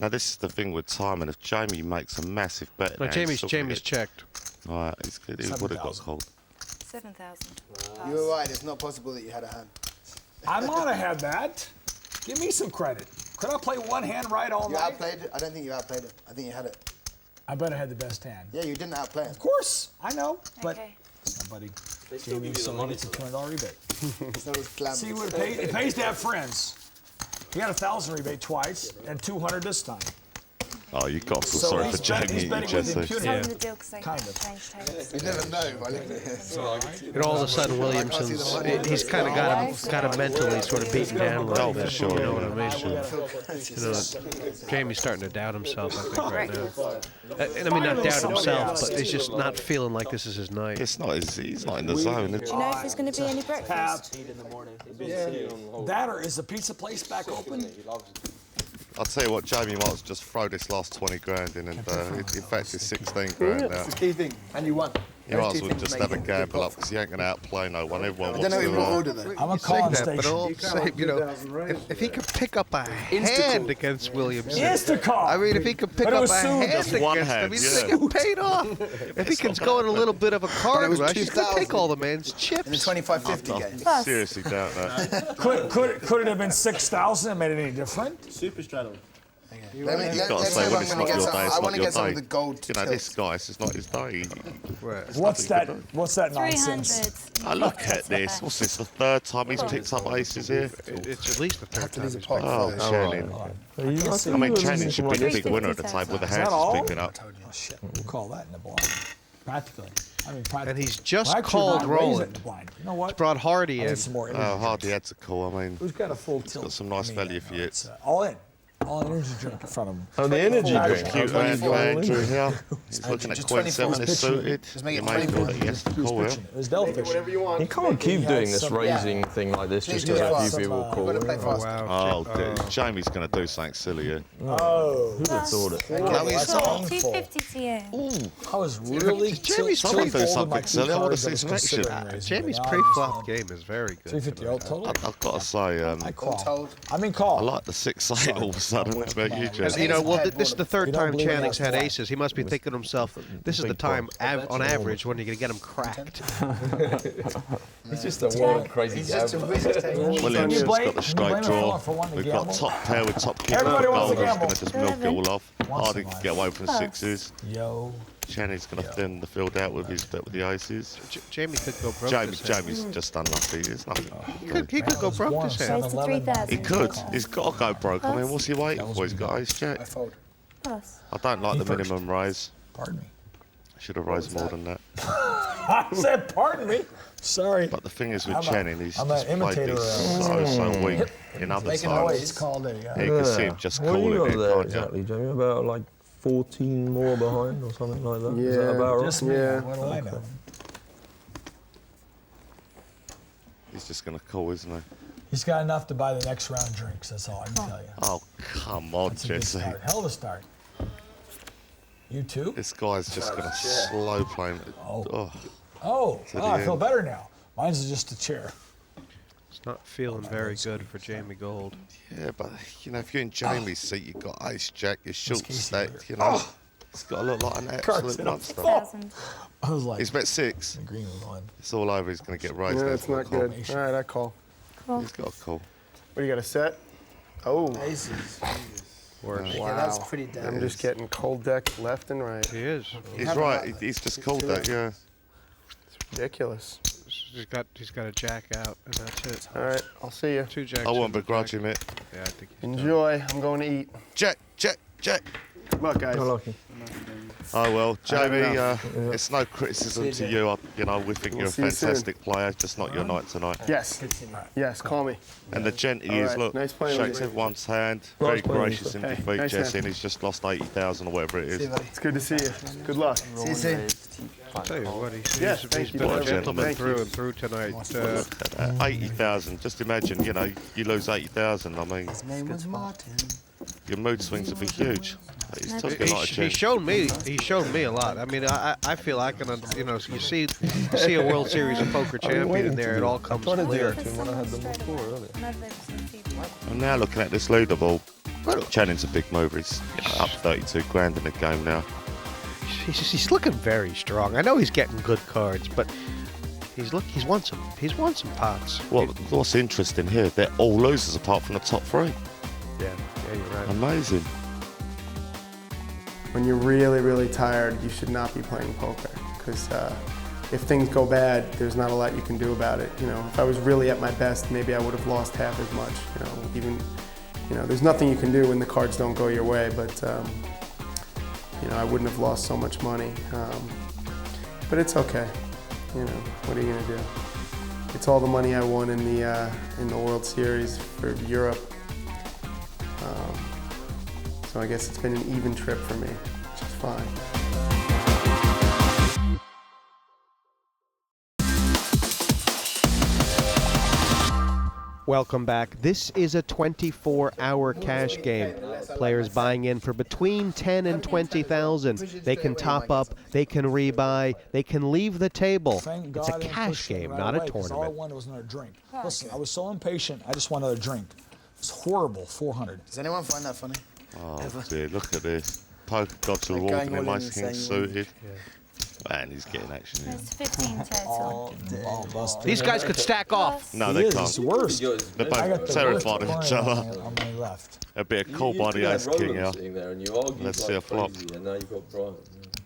Speaker 4: Now, this is the thing with timing. If Jamie makes a massive bet,
Speaker 3: No, Jamie's checked.
Speaker 4: All right, he's good. He would have got called.
Speaker 6: 7,000.
Speaker 5: You were right. It's not possible that you had a hand.
Speaker 7: I might have had that. Give me some credit. Could I play one hand right all
Speaker 5: You
Speaker 7: night?
Speaker 5: outplayed it? I don't think you outplayed it. I think you had it.
Speaker 7: I bet I had the best hand.
Speaker 5: Yeah, you didn't outplay it.
Speaker 7: Of course, I know, but
Speaker 6: Okay.
Speaker 7: somebody
Speaker 8: still
Speaker 7: gave me
Speaker 8: give you the
Speaker 7: so
Speaker 8: money
Speaker 7: it's a
Speaker 8: for
Speaker 7: $20 rebate.
Speaker 5: It's not as glamorous.
Speaker 7: See what it pays? It pays to have friends. He got 1,000 rebate twice and 200 this time.
Speaker 4: Oh, you got to feel
Speaker 7: So
Speaker 4: sorry
Speaker 7: he's
Speaker 4: for Jamie,
Speaker 7: betting with
Speaker 4: Jesse.
Speaker 7: impunity.
Speaker 6: Tell them the deal because they
Speaker 7: Kind of.
Speaker 6: changed tables.
Speaker 5: You never know by looking at it.
Speaker 3: And all of a sudden, Williamson's, he's kind of got him mentally sort of beaten down a little
Speaker 4: Oh,
Speaker 3: bit.
Speaker 4: for sure.
Speaker 3: You know what I mean? You know, Jamie's starting to doubt himself, I think, right now. And I mean, not doubt himself, but he's just not feeling like this is his night.
Speaker 4: He's not in the zone.
Speaker 6: Do you know if there's going to be any breakfast?
Speaker 7: That or is the pizza place back open?
Speaker 4: I'll tell you what, Jamie might as just throw this last 20 grand in, and in fact it's 16 grand now.
Speaker 5: That's the key thing. And you won.
Speaker 4: You might as well just have a gamble up because he ain't going to outplay no one. Everyone
Speaker 5: I
Speaker 4: wants
Speaker 5: don't know
Speaker 4: to.
Speaker 5: in what order though.
Speaker 7: I'm a calling
Speaker 3: That, but all
Speaker 7: station.
Speaker 3: the same, you know, if he could pick up a hand against Williamson.
Speaker 7: Instacall.
Speaker 3: I mean, if he could pick
Speaker 7: But it
Speaker 3: up
Speaker 7: was
Speaker 3: a
Speaker 7: soon.
Speaker 3: hand
Speaker 4: Just one
Speaker 3: against him,
Speaker 4: hand,
Speaker 3: he's
Speaker 4: yeah.
Speaker 3: going to get paid off. If he can go in a little bit of a card
Speaker 5: was
Speaker 3: rush, he's going to
Speaker 5: 2,000.
Speaker 3: take all the man's
Speaker 5: In the
Speaker 3: chips.
Speaker 5: 25-50 game.
Speaker 4: I seriously doubt that.
Speaker 7: Could it have been 6,000 and made it any different?
Speaker 8: Super straddle.
Speaker 4: You've got to say when it's not your day,
Speaker 5: I
Speaker 4: it's
Speaker 5: want
Speaker 4: not
Speaker 5: to
Speaker 4: your
Speaker 5: get some of
Speaker 4: day.
Speaker 5: the gold.
Speaker 4: You know, this guy, this is not his day.
Speaker 7: What's that nonsense?
Speaker 6: 300.
Speaker 4: Oh, look at this. What's this, the third time he's picked up aces here?
Speaker 3: It's at least the third time he's picked
Speaker 4: Oh, Channing. I mean, Channing should be the big winner at the table with the hands
Speaker 7: all?
Speaker 4: he's picking up.
Speaker 7: Oh, shit. We'll call that in the blind. Practically. I mean, practically.
Speaker 3: And he's just
Speaker 7: Well, actually,
Speaker 3: called
Speaker 7: I'd raise it in
Speaker 3: Roland.
Speaker 7: the blind. You know what?
Speaker 3: Brought Hardy
Speaker 7: I need
Speaker 3: in.
Speaker 7: some more
Speaker 4: Oh,
Speaker 7: energy
Speaker 4: Hardy
Speaker 7: drinks.
Speaker 4: had to call. I mean,
Speaker 7: Who's got a full
Speaker 4: it's
Speaker 7: tilt?
Speaker 4: got some nice
Speaker 7: I mean,
Speaker 4: value for you.
Speaker 7: it's, all in. All energy drink in front of him.
Speaker 8: Oh, the energy drink.
Speaker 4: Cute Andrew here. He's looking at Queen 7 is suited. You may feel that he has to call here.
Speaker 7: It was Delphish.
Speaker 8: You can't keep doing this raising thing like this just because a few people call.
Speaker 4: Oh, dear. Jamie's going to do something silly here.
Speaker 7: Oh.
Speaker 8: Who'd have thought it?
Speaker 7: No, he's
Speaker 6: Oh, 250 to you.
Speaker 7: I was really
Speaker 4: Jamie's trying to do something silly. I want to see some action.
Speaker 3: Jamie's pre-flop game is very good.
Speaker 7: 350 all total.
Speaker 4: I've got to say,
Speaker 7: I call. I mean call.
Speaker 4: I like the 6-8 all of a sudden. What about you, Jess?
Speaker 3: You know, well, this is the third time Channing's had aces. He must be thinking to himself, this is the time, on average, when you're going to get him cracked.
Speaker 8: He's just a wild, crazy guy.
Speaker 4: Williamson's got the straight draw. We've got top pair with top king. Golden's going to just milk it all off. Hardy can get away from the sixes.
Speaker 7: Yo.
Speaker 4: Channing's going to thin the field out with his bet with the aces.
Speaker 3: Jamie could go broke.
Speaker 4: Jamie's just unlucky. There's nothing.
Speaker 3: He could go broke this hand.
Speaker 6: Raise to 3,000.
Speaker 4: He could. He's got to go broke. I mean, what's he waiting for? He's got ace jack.
Speaker 6: Pass.
Speaker 4: I don't like the minimum raise.
Speaker 7: Pardon me.
Speaker 4: Should have raised more than that.
Speaker 7: I said pardon me. Sorry.
Speaker 4: But the thing is with Channing, he's
Speaker 7: I'm
Speaker 4: just
Speaker 7: an
Speaker 4: played
Speaker 7: imitator.
Speaker 4: these so weak in other
Speaker 7: Making noise. It's
Speaker 4: times.
Speaker 7: called a.
Speaker 4: You can see him just
Speaker 8: What you
Speaker 4: calling
Speaker 8: got
Speaker 4: it,
Speaker 8: there
Speaker 4: can't
Speaker 8: exactly, Jamie? About like 14 more behind or something like that? Is that about right?
Speaker 7: Just me. What do I know?
Speaker 4: He's just going to call, isn't he?
Speaker 7: He's got enough to buy the next round drinks. That's all I can tell you.
Speaker 4: Oh, come on,
Speaker 7: That's a good
Speaker 4: Jesse.
Speaker 7: start. Hell of a start. You too?
Speaker 4: This guy's just going to slow play.
Speaker 7: Oh, I feel better now. Mine's just a chair.
Speaker 3: It's not feeling very good for Jamie Gold.
Speaker 4: Yeah, but, you know, if you're in Jamie's seat, you've got ace jack, you're short stacked, you know. It's got to look like an absolute monster.
Speaker 6: 1,000.
Speaker 7: I was like,
Speaker 4: He's bet 6.
Speaker 7: the green was on.
Speaker 4: It's all over. He's going to get raised.
Speaker 11: Yeah,
Speaker 4: there
Speaker 11: that's
Speaker 4: for a
Speaker 11: not
Speaker 4: call.
Speaker 11: good. All right, I call.
Speaker 4: He's got a call.
Speaker 11: What do you got, a set? Oh.
Speaker 5: Aces.
Speaker 3: Worse.
Speaker 5: Yeah, that's pretty damn.
Speaker 11: I'm just getting cold deck left and right.
Speaker 3: He is.
Speaker 4: He's right. He's just called that, yeah.
Speaker 11: It's ridiculous.
Speaker 3: He's got a jack out, and that's it.
Speaker 11: All right, I'll see you.
Speaker 3: 2 jacks.
Speaker 4: I won't
Speaker 3: and a
Speaker 4: begrudge
Speaker 3: jack.
Speaker 4: him it.
Speaker 3: Yeah, I think he's done.
Speaker 11: Enjoy. I'm going to eat.
Speaker 4: Jack, Jack, Jack.
Speaker 11: Good luck, guys.
Speaker 8: Lucky.
Speaker 4: Oh, well, Jamie,
Speaker 11: enough.
Speaker 4: it's no criticism to you. You know, we think you're a
Speaker 11: see you soon.
Speaker 4: fantastic player, just not your night tonight.
Speaker 11: Yes. Yes, call me.
Speaker 4: And the gent he
Speaker 11: All
Speaker 4: is,
Speaker 11: right,
Speaker 4: look,
Speaker 11: nice playing with
Speaker 4: shakes
Speaker 11: you.
Speaker 4: everyone's hand, very
Speaker 8: playing with
Speaker 4: gracious in
Speaker 11: you.
Speaker 4: defeat,
Speaker 11: Hey, nice
Speaker 4: Jesse,
Speaker 11: hand.
Speaker 4: and he's just lost 80,000 or whatever it is.
Speaker 11: It's good to see you. Good luck.
Speaker 5: See you soon.
Speaker 3: I'll tell you what, he's
Speaker 11: thank you,
Speaker 3: been a
Speaker 11: brother.
Speaker 3: gentleman
Speaker 11: Thank
Speaker 3: through
Speaker 11: you.
Speaker 3: and through tonight.
Speaker 4: 80,000, just imagine, you know, you lose 80,000, I mean,
Speaker 5: His name was Martin.
Speaker 4: your mood swings would be huge. He's talking like a
Speaker 3: He
Speaker 4: gent.
Speaker 3: showed me a lot. I mean, I feel I can, you know, you see a World Series of Poker champion in there, it all comes clear.
Speaker 8: When I had them before earlier.
Speaker 4: I'm now looking at this leaderboard. Channing's a big mover. He's up 32 grand in the game now.
Speaker 3: He's looking very strong. I know he's getting good cards, but he's won some pots.
Speaker 4: Well, what's interesting here, they're all losers apart from the top 3.
Speaker 3: Yeah, you're right.
Speaker 4: Amazing.
Speaker 11: When you're really, really tired, you should not be playing poker because if things go bad, there's not a lot you can do about it. You know, if I was really at my best, maybe I would have lost half as much. You know, even, you know, there's nothing you can do when the cards don't go your way. But you know, I wouldn't have lost so much money. But it's okay. You know, what are you gonna do? It's all the money I won in the World Series for Europe. So I guess it's been an even trip for me, which is fine.
Speaker 3: Welcome back. This is a 24-hour cash game. Players buying in for between 10 and 20,000. They can top up, they can rebuy, they can leave the table.
Speaker 7: Thank
Speaker 3: It's
Speaker 7: God
Speaker 3: a
Speaker 7: I didn't
Speaker 3: cash
Speaker 7: push it
Speaker 3: game,
Speaker 7: right
Speaker 3: not
Speaker 7: away,
Speaker 3: a
Speaker 7: 'cause All I
Speaker 3: tournament.
Speaker 7: wanted was another drink. Listen, I was so impatient. I just wanted another drink. It's horrible. 400.
Speaker 5: Does anyone find that funny?
Speaker 4: Oh dear, look at this. Poker gods are
Speaker 5: They're
Speaker 4: walking
Speaker 5: going
Speaker 4: in
Speaker 5: all in
Speaker 4: nice
Speaker 5: and
Speaker 4: and
Speaker 5: saying
Speaker 4: suited. Man, he's getting action here.
Speaker 6: It's 15 total.
Speaker 7: Busted.
Speaker 3: These guys could stack off.
Speaker 4: No,
Speaker 7: He
Speaker 4: they
Speaker 7: is.
Speaker 4: can't.
Speaker 7: It's the worst.
Speaker 4: They're
Speaker 7: I got
Speaker 4: both
Speaker 7: the
Speaker 4: terrified
Speaker 7: worst
Speaker 4: of each
Speaker 7: coin
Speaker 4: other.
Speaker 7: on my left.
Speaker 4: A bit of call by the ace king here.
Speaker 8: There and you argued
Speaker 4: Let's
Speaker 8: like
Speaker 4: see a flop.
Speaker 8: crazy, and now you've got Brian.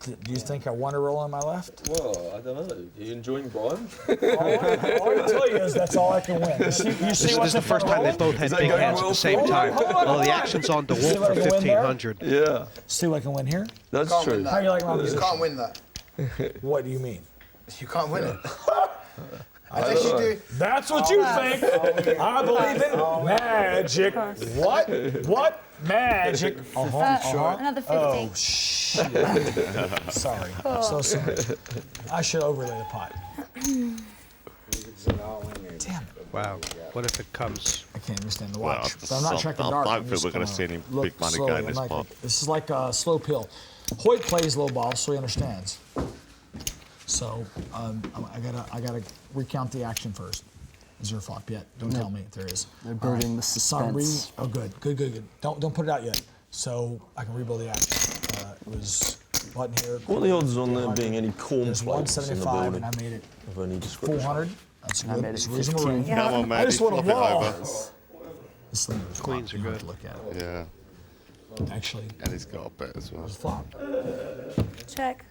Speaker 7: Do you think I want to roll on my left?
Speaker 8: Well, I don't know. Are you enjoying Brian?
Speaker 7: All I can tell you is that's all I can win. You see
Speaker 3: This is the first time they both had big hands at the same time. Well, the action's on to Wolfe for 1,500.
Speaker 8: Yeah.
Speaker 7: See what I can win here?
Speaker 8: That's
Speaker 5: Can't
Speaker 8: true.
Speaker 5: win that.
Speaker 7: How do you like my
Speaker 5: You
Speaker 7: position?
Speaker 5: can't win that.
Speaker 7: What do you mean?
Speaker 5: You can't win it. Unless you do.
Speaker 7: That's what you think. I believe in magic. What? What? Magic.
Speaker 6: Another 50.
Speaker 7: Oh, shit. Sorry. So sorry. I should overlay the pot. Damn it.
Speaker 3: Wow. What if it comes?
Speaker 7: I can't understand the watch.
Speaker 4: Well,
Speaker 7: But I'm not checking dark.
Speaker 4: I
Speaker 7: I'm
Speaker 4: don't think
Speaker 7: just
Speaker 4: we're going to
Speaker 7: gonna
Speaker 4: see any
Speaker 7: look
Speaker 4: big money
Speaker 7: slowly.
Speaker 4: go in this
Speaker 7: I'm not
Speaker 4: pot.
Speaker 7: gonna- This is like a slow pill. Hoyt plays low ball, so he understands. So I gotta recount the action first. Is there a flop yet? Don't tell me if there is.
Speaker 9: They're burning the suspense.
Speaker 7: Oh, good. Don't put it out yet. So I can rebuild the action. It was button here.
Speaker 8: What are the odds on there being any
Speaker 7: There's
Speaker 8: cornflakes in the
Speaker 7: 175,
Speaker 8: building?
Speaker 7: and I made it
Speaker 8: Of any description?
Speaker 7: 400. That's
Speaker 9: I
Speaker 7: good.
Speaker 9: made it
Speaker 7: It's a reasonable
Speaker 9: 15.
Speaker 7: range.
Speaker 4: Come on, man.
Speaker 7: I just want
Speaker 4: flop
Speaker 7: a
Speaker 4: it
Speaker 7: wall.
Speaker 4: over.
Speaker 7: This thing was
Speaker 3: Queens are
Speaker 7: you have
Speaker 3: good.
Speaker 7: to look at it.
Speaker 4: Yeah.
Speaker 7: Actually,
Speaker 4: And he's got a bet as well.
Speaker 7: it's flop.
Speaker 6: Check.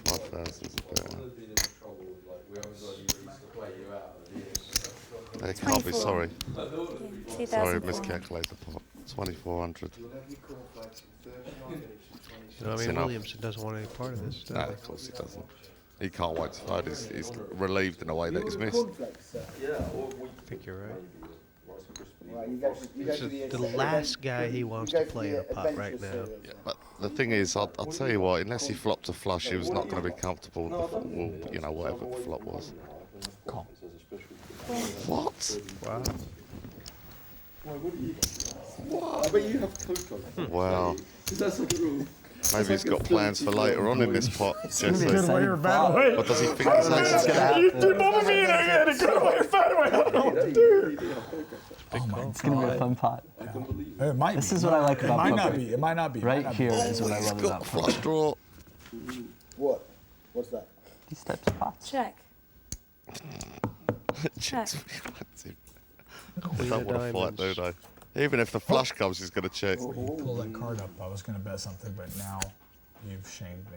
Speaker 4: 5,000's a bet. They can't be
Speaker 6: 24.
Speaker 4: sorry.
Speaker 6: Yeah,
Speaker 4: Sorry,
Speaker 6: 2,400.
Speaker 4: miscalculated the pot. 2,400.
Speaker 3: You know, I mean, Williamson doesn't want any part of this.
Speaker 4: No, of course he doesn't. He can't wait to fold. He's relieved in a way that he's missed.
Speaker 3: I think you're right. This is the last guy he wants to play in a pot right now.
Speaker 4: Yeah, but the thing is, I'll tell you what, unless he flopped a flush, he was not going to be comfortable with the, well, whatever the flop was.
Speaker 7: Call.
Speaker 4: What?
Speaker 3: Wow.
Speaker 12: I bet you have cocoa.
Speaker 4: Wow.
Speaker 12: That's like a rule.
Speaker 4: Maybe he's got plans for later on in this pot. Jesse.
Speaker 7: Good way or bad way.
Speaker 4: What does he think his ace is?
Speaker 7: You threw both of me in a good way or bad way. I don't know what to do. Oh my
Speaker 9: It's gonna be a fun pot.
Speaker 7: It might
Speaker 9: This
Speaker 7: be.
Speaker 9: is what I like about
Speaker 7: It might
Speaker 9: poker.
Speaker 7: not be. It might not be. It might
Speaker 9: Right
Speaker 7: not be.
Speaker 9: here is what I
Speaker 4: He's
Speaker 9: love
Speaker 4: got
Speaker 9: about
Speaker 4: a flush
Speaker 9: poker.
Speaker 4: draw.
Speaker 5: What? What's that?
Speaker 9: These types of pots.
Speaker 6: Check.
Speaker 4: Check's
Speaker 6: Check.
Speaker 4: expensive. They
Speaker 3: Queen
Speaker 4: don't
Speaker 3: of
Speaker 4: want to fight, do
Speaker 3: diamonds.
Speaker 4: they? Even if the flush comes, he's going to check.
Speaker 7: You pull that card up. I was going to bet something, but now you've shamed me.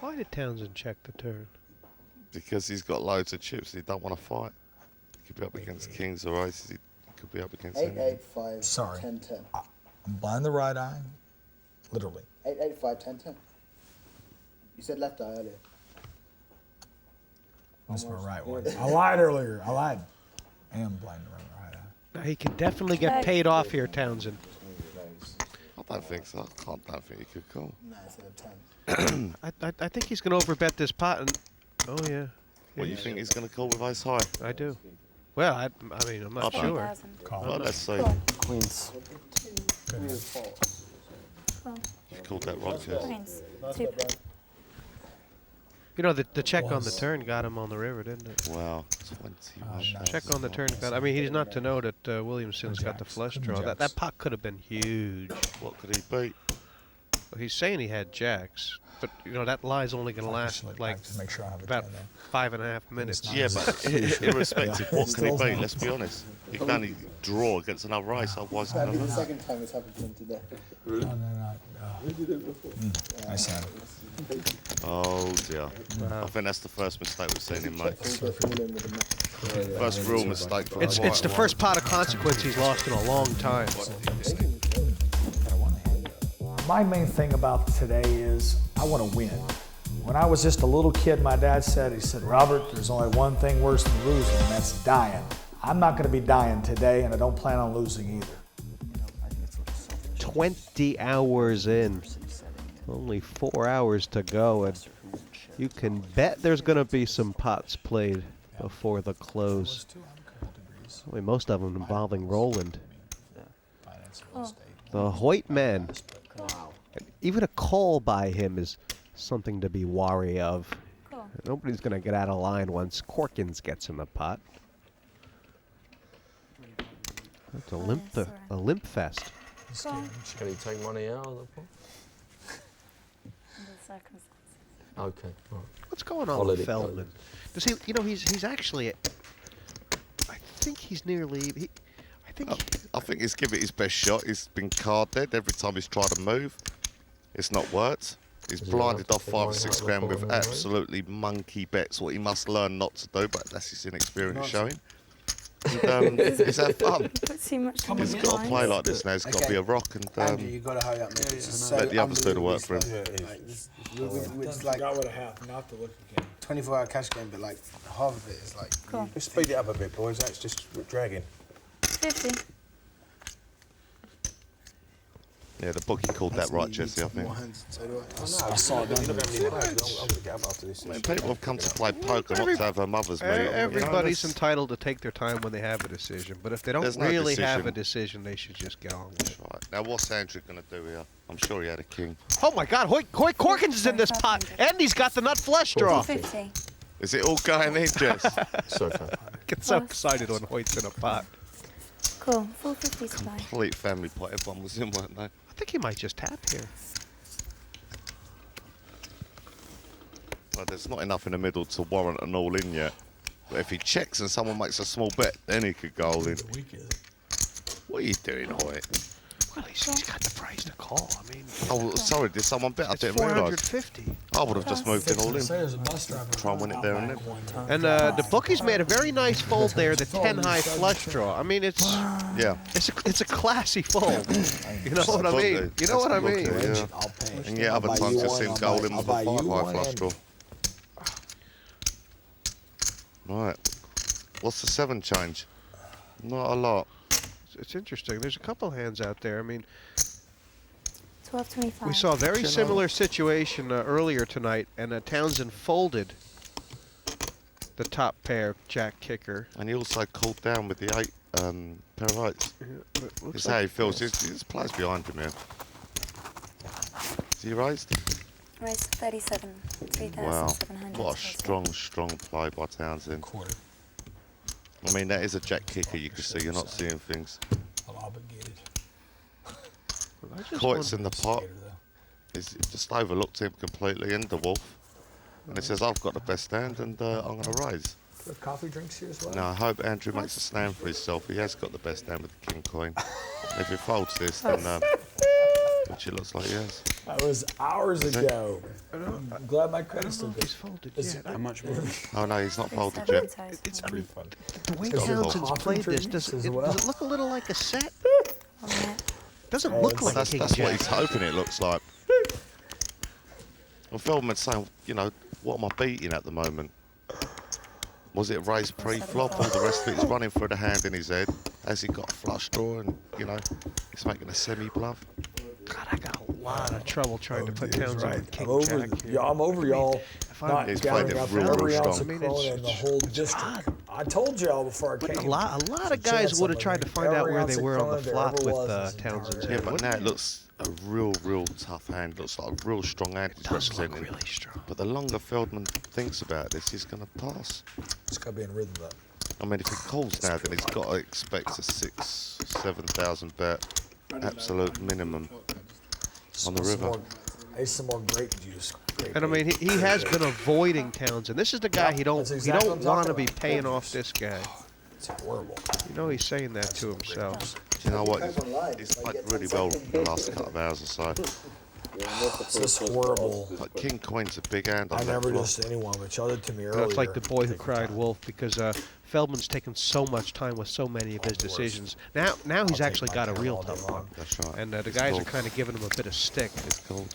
Speaker 3: Why did Townsend check the turn?
Speaker 4: Because he's got loads of chips. He don't want to fight. He could be up against kings or aces. He could be up against
Speaker 5: 8,
Speaker 4: anything.
Speaker 5: 8, 5,
Speaker 7: Sorry.
Speaker 5: 10, 10.
Speaker 7: I'm blind the right eye, literally.
Speaker 5: 8, 8, 5, 10, 10. You said left eye earlier.
Speaker 7: That's my right one. I lied earlier. I lied. I am blind the right eye.
Speaker 3: Now, he can definitely get paid off here, Townsend.
Speaker 4: I don't think so. I don't think he could call.
Speaker 5: No, it's a 10.
Speaker 3: I think he's going to overbet this pot. And oh yeah.
Speaker 4: What, you think he's going to call with ace high?
Speaker 3: I do. Well, I mean, I'm not
Speaker 4: Okay.
Speaker 3: sure.
Speaker 6: 7,000.
Speaker 7: Call.
Speaker 4: Well, let's see.
Speaker 9: Queens.
Speaker 7: Good hand.
Speaker 4: You called that right, Jess.
Speaker 6: Queens. 2.
Speaker 3: You know, the check on the turn got him on the river, didn't it?
Speaker 4: Wow. 21.
Speaker 3: Check on the turn got. I mean, he's not to know that Williamson's got the flush draw. That pot could have been huge.
Speaker 4: What could he beat?
Speaker 3: Well, he's saying he had jacks, but you know that lie's only going to last like
Speaker 7: to make sure I have a
Speaker 3: about
Speaker 7: 10 there.
Speaker 3: 5.5 minutes.
Speaker 4: Yeah, but irrespective, what can he beat? Let's be honest. He can only draw against another race, otherwise he's
Speaker 5: That'd be
Speaker 4: going
Speaker 5: the
Speaker 4: to
Speaker 5: second time it's happened to him today.
Speaker 7: I said it.
Speaker 4: Oh dear. I think that's the first mistake we've seen him make. First real mistake for
Speaker 3: It's the first pot of consequence he's lost in a long time.
Speaker 7: My main thing about today is I want to win. When I was just a little kid, my dad said, Robert, there's only one thing worse than losing, and that's dying. I'm not going to be dying today, and I don't plan on losing either.
Speaker 3: 20 hours in. Only 4 hours to go, and you can bet there's going to be some pots played before the close. I mean, most of them involving Roland. The Hoyt man. Even a call by him is something to be wary of. Nobody's going to get out of line once Corkins gets in the pot. That's a limp fest.
Speaker 8: Can he take money out of the pot? Okay. All right.
Speaker 3: What's going on
Speaker 8: I'll let
Speaker 3: with
Speaker 8: it go.
Speaker 3: Feldman? Does he? You know, he's actually. I think he's nearly.
Speaker 4: I think he's given it his best shot. He's been card dead every time he's tried to move. It's not worked. He's blinded off 5 or 6 grand with absolutely monkey bets, what he must learn not to do, but that's his inexperience showing. And, is that fun?
Speaker 6: Too much.
Speaker 4: It's got to play like this now. It's got to be a rock and
Speaker 5: Andrew, you got to hurry up, mate.
Speaker 4: let the others do the work for him.
Speaker 5: It's like
Speaker 7: what I have, not the look again.
Speaker 5: 24-hour cash game, but like half of it is like.
Speaker 6: Cool.
Speaker 10: Let's speed it up a bit, boys. That's just dragging.
Speaker 6: 50.
Speaker 4: Yeah, the bookie called that right, Jesse, I think.
Speaker 7: I saw it done.
Speaker 10: I'm going to get up after this.
Speaker 4: Man, people have come to play poker, not to have a mother's meal.
Speaker 3: Everybody's entitled to take their time when they have a decision, but if they don't really have a decision, they should just get on with it.
Speaker 4: Right. Now, what's Andrew going to do here? I'm sure he had a king.
Speaker 3: Oh my God, Hoyt Corkins is in this pot, and he's got the nut flush draw.
Speaker 6: 50.
Speaker 4: Is it all going in, Jess?
Speaker 10: So far.
Speaker 3: Get so excited when Hoyt's in a pot.
Speaker 6: Cool. 450 to buy.
Speaker 4: Complete family pot. Everyone was in, weren't they?
Speaker 3: I think he might just tap here.
Speaker 4: Well, there's not enough in the middle to warrant an all-in yet. But if he checks and someone makes a small bet, then he could go all in. What are you doing, Hoyt?
Speaker 3: Well, he's got the price to call. I mean,
Speaker 4: oh, sorry, did someone bet? I
Speaker 3: it's
Speaker 4: didn't realise.
Speaker 3: 450.
Speaker 4: I would have just moved it all in. Try and win it there and then.
Speaker 3: And the bookies made a very nice fold there, the 10 high flush draw. I mean, it's a classy fold. You know what I mean? You know what I mean?
Speaker 4: Yeah. And yet other times you've seen go all in with a 5 high flush draw. Right. What's the 7 change? Not a lot.
Speaker 3: It's interesting. There's a couple hands out there. I mean,
Speaker 6: 1225.
Speaker 3: we saw a very similar situation earlier tonight, and Townsend folded the top pair, jack kicker.
Speaker 4: And he also called down with the 8 pair of 8s.
Speaker 3: Yeah,
Speaker 4: It's how he feels. His players behind him here. Is he raised?
Speaker 6: Raise 37.
Speaker 4: Wow.
Speaker 6: 3,700.
Speaker 4: What a strong play by Townsend. I mean, that is a jack kicker. You can see you're not seeing things. Hoyt's in the pot. He's just overlooked him completely in the Wolfe. And he says, I've got the best hand and I'm going to raise.
Speaker 7: Coffee drinks here as well?
Speaker 4: Now, I hope Andrew makes a stand for himself. He has got the best hand with the king queen. If he folds this, then, which it looks like he has.
Speaker 7: That was hours ago. I'm glad my credit's still good.
Speaker 3: He's folded yet.
Speaker 10: How much more?
Speaker 4: Oh no, he's not folded yet.
Speaker 3: It's the way Townsend's played this, does it look a little like a set? Doesn't look like
Speaker 4: that's what he's hoping it looks like. Well, Feldman's saying, you know, what am I beating at the moment? Was it raised pre-flop? All the rest of it is running through the hand in his head. Has he got a flush draw and, you know, he's making a semi-bluff?
Speaker 3: God, I got a lot of trouble trying to put Townsend with king jack here.
Speaker 7: I'm over y'all.
Speaker 4: He's played it real strong.
Speaker 7: In the whole district. I told y'all before I came.
Speaker 3: A lot of guys would have tried to find out where they were on the flop with Townsend's hand.
Speaker 4: Yeah, but now it looks a real tough hand. Looks like a real strong hand.
Speaker 3: It does look really strong.
Speaker 4: But the longer Feldman thinks about this, he's going to pass.
Speaker 7: It's got to be in rhythm, though.
Speaker 4: I mean, if he calls now, then he's got to expect a 6,000-7,000 bet, absolute minimum on the river.
Speaker 7: There's some more grape juice.
Speaker 3: And I mean, he has been avoiding Townsend. This is the guy he don't want to be paying off this guy.
Speaker 7: It's horrible.
Speaker 3: You know he's saying that to himself.
Speaker 4: Do you know what? He's played really well the last couple of hours or so.
Speaker 7: It's horrible.
Speaker 4: Like King Queen's a big hand on
Speaker 7: I
Speaker 4: that
Speaker 7: never
Speaker 4: floor.
Speaker 7: did to anyone, but y'all did to me earlier.
Speaker 3: It's like the boy who cried wolf, because Feldman's taken so much time with so many of his decisions. Now he's actually got a real tough one.
Speaker 4: That's right.
Speaker 3: And the guys are kind of giving him a bit of stick.
Speaker 4: It's called.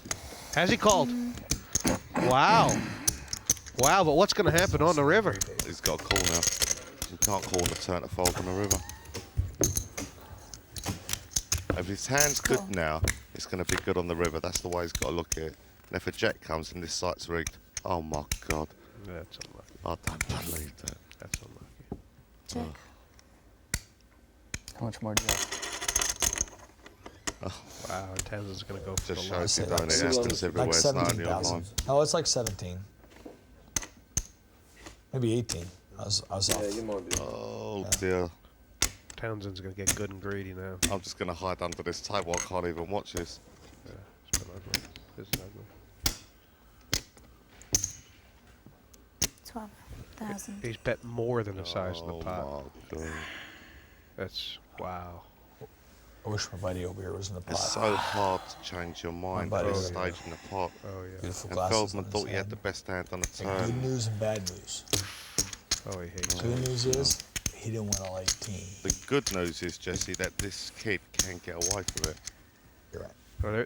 Speaker 3: Has he called? Wow. Wow, but what's going to happen on the river?
Speaker 4: He's got a call now. You can't call the turn to fold on the river. If his hand's good now, it's going to be good on the river. That's the way he's got to look at it. And if a jack comes and this site's rigged, oh my God.
Speaker 3: That's unlucky.
Speaker 4: I don't believe that.
Speaker 3: That's unlucky.
Speaker 6: Check.
Speaker 9: How much more do you have?
Speaker 3: Oh, wow, Townsend's going to go for
Speaker 4: Just
Speaker 3: the line.
Speaker 4: shows you, don't it? Happens everywhere.
Speaker 7: Like
Speaker 4: It's not only
Speaker 7: 17,000.
Speaker 4: online.
Speaker 7: No, it's like 17. Maybe 18. I was off.
Speaker 8: Yeah, you might be.
Speaker 4: Oh dear.
Speaker 3: Townsend's going to get good and greedy now.
Speaker 4: I'm just going to hide under this table. I can't even watch this.
Speaker 3: Yeah, it's been ugly. This is ugly.
Speaker 6: 12,000.
Speaker 3: He's bet more than the size of the
Speaker 4: Oh
Speaker 3: pot.
Speaker 4: my God.
Speaker 3: That's, wow.
Speaker 7: I wish my buddy over here was in the pot.
Speaker 4: It's so hard to change your mind
Speaker 7: My
Speaker 4: at
Speaker 7: buddy
Speaker 4: this
Speaker 7: over
Speaker 4: stage in the pot.
Speaker 3: Oh, yeah.
Speaker 7: Beautiful
Speaker 4: And
Speaker 7: glasses
Speaker 4: Feldman
Speaker 7: on
Speaker 4: thought
Speaker 7: his
Speaker 4: he had
Speaker 7: head.
Speaker 4: the best hand on the
Speaker 7: And good
Speaker 4: turn.
Speaker 7: news and bad news.
Speaker 3: Oh, he hates it.
Speaker 7: Good news is he didn't win all 18.
Speaker 4: The good news is, Jesse, that this kid can get away with it.
Speaker 7: You're right.
Speaker 3: Well,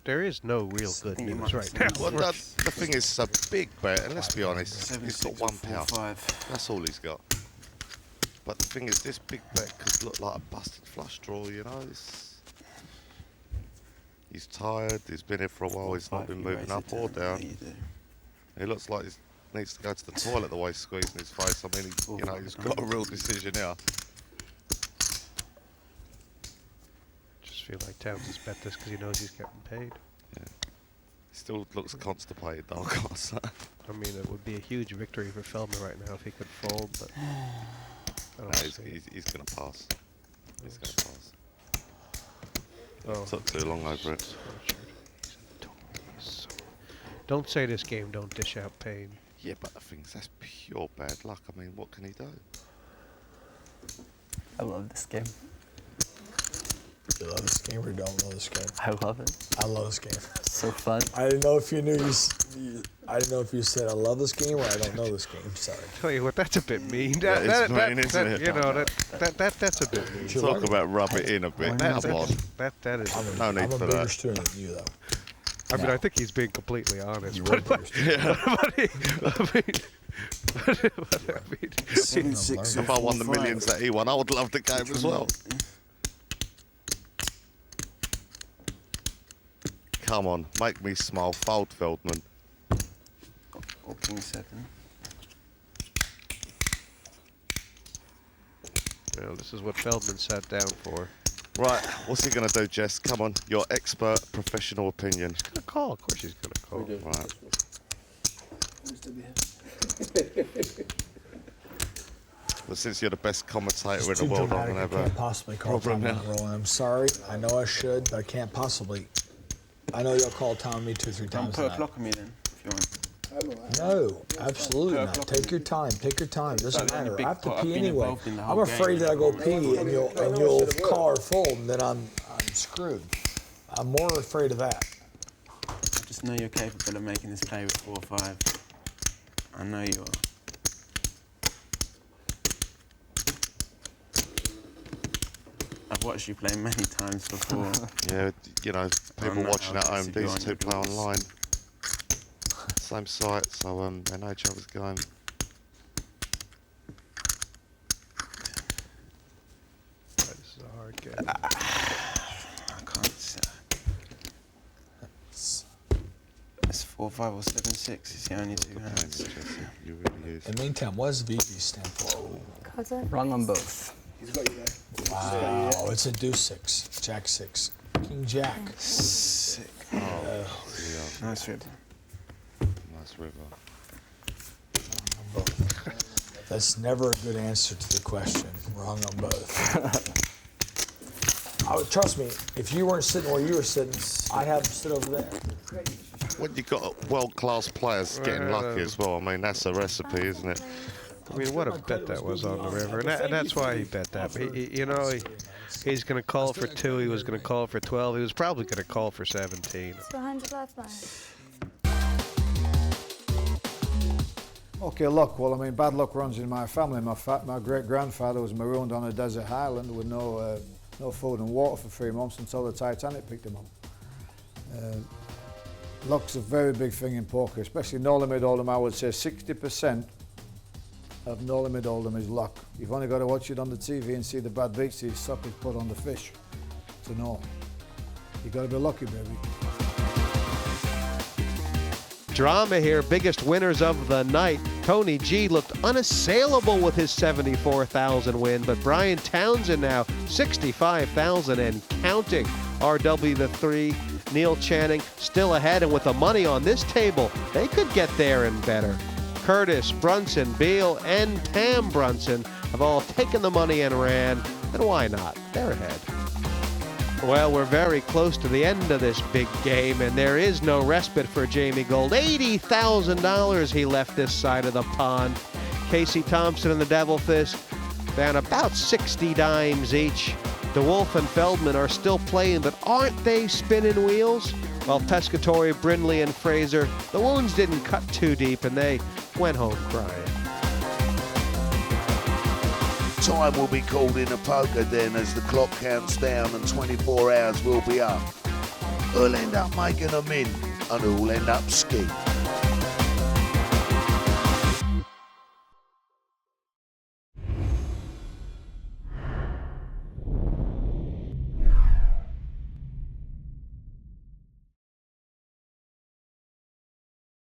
Speaker 3: there is no real good news right now.
Speaker 4: Well, the thing is, it's a big bet, and let's be honest, he's got £1. That's all he's got. But the thing is, this big bet could look like a busted flush draw, you know? He's tired, he's been here for a while, he's not been moving up or down. He looks like he needs to go to the toilet the way he's squeezing his face. I mean, he's got a real decision here.
Speaker 3: Just feel like Townsend's bet this because he knows he's getting paid.
Speaker 4: Yeah. He still looks constipated, though, I can't say.
Speaker 3: I mean, it would be a huge victory for Feldman right now if he could fold, but
Speaker 4: he's going to pass. He's going to pass. Took too long over it.
Speaker 3: Don't say this game don't dish out pain.
Speaker 4: Yeah, but the thing is, that's pure bad luck. I mean, what can he do?
Speaker 9: I love this game.
Speaker 7: You love this game or don't love this game?
Speaker 9: I love it.
Speaker 7: I love this game.
Speaker 9: So fun.
Speaker 7: I didn't know if you knew I didn't know if you said I love this game or I don't know this game. Sorry.
Speaker 3: Tell you what, that's a bit mean.
Speaker 4: That is mean, isn't it?
Speaker 3: You know, that's a bit mean.
Speaker 4: Talk about rub it in a bit. Come on.
Speaker 3: That is.
Speaker 4: No need
Speaker 7: I'm a
Speaker 4: for
Speaker 7: bigger
Speaker 4: that.
Speaker 7: student than you, though.
Speaker 3: I mean, I think he's being completely honest.
Speaker 7: You were bigger student.
Speaker 4: If I won the millions that he won, I would love the game as well. Come on, make me smile, fold Feldman.
Speaker 9: Or King 7.
Speaker 3: Well, this is what Feldman sat down for.
Speaker 4: Right, what's he going to do, Jess? Come on, your expert professional opinion.
Speaker 3: He's going to call. Of course he's going to call.
Speaker 4: Right. Well, since you're the best commentator in the world, I'm going to have
Speaker 7: I can't possibly call time on Roland. I'm sorry. I know I should, but I can't possibly. I know you'll call time on me 2 or 3 times.
Speaker 9: Put a clock on me then, if you want.
Speaker 7: No, absolutely not. Take your time. Take your time. Doesn't matter. I have to
Speaker 9: I've
Speaker 7: pee
Speaker 9: been
Speaker 7: anyway.
Speaker 9: involved in the whole
Speaker 7: I'm afraid
Speaker 9: game.
Speaker 7: that I go pee and you'll call or fold, and then I'm screwed. I'm more afraid of that.
Speaker 9: I just know you're capable of making this play with 4 or 5. I know you are. I've watched you play many times before.
Speaker 4: Yeah, you know, people watching at home, these two play online. Same site, so they know each other's game.
Speaker 3: This is a hard game.
Speaker 9: I can't say. It's 4, 5, or 7, 6. It's the only 2 hands.
Speaker 4: You really is.
Speaker 7: In the meantime, what does VP stand for?
Speaker 9: Wrong on both.
Speaker 12: He's got you there.
Speaker 7: Wow, it's a deuce 6, jack 6, king jack.
Speaker 9: Sick.
Speaker 4: Yeah.
Speaker 9: Nice river.
Speaker 4: Nice river.
Speaker 7: That's never a good answer to the question. Wrong on both. Trust me, if you weren't sitting where you were sitting, I'd have them sit over there.
Speaker 4: When you've got world-class players getting lucky as well, I mean, that's a recipe, isn't it?
Speaker 3: I mean, what a bet that was on the river, and that's why he bet that. You know, he's going to call for 2. He was going to call for 12. He was probably going to call for 17.
Speaker 6: It's 100 lifeline.
Speaker 13: Okay, luck. Well, I mean, bad luck runs in my family. My great-grandfather was marooned on a desert island with no food and water for 3 months until the Titanic picked him up. Luck's a very big thing in poker, especially no-limit hold'em. I would say 60% of no-limit hold'em is luck. You've only got to watch it on the TV and see the bad beats these suckers put on the fish to know. You got to be lucky, baby.
Speaker 3: Drama here, biggest winners of the night. Tony G looked unassailable with his 74,000 win, but Brian Townsend now 65,000 and counting. RW the 3, Neil Channing still ahead, and with the money on this table, they could get there and better. Curtis, Brunson, Beal, and Tam Brunson have all taken the money and ran, and why not? They're ahead. Well, we're very close to the end of this big game, and there is no respite for Jamie Gold. $80,000 he left this side of the pond. Casey Thompson and the Devil Fist down about 60 dimes each. The Wolfe and Feldman are still playing, but aren't they spinning wheels? While Pescatore, Brindley, and Fraser, the wounds didn't cut too deep, and they went home crying.
Speaker 2: Time will be called in a poker den as the clock counts down and 24 hours will be up. Who'll end up making a min and who'll end up skinned?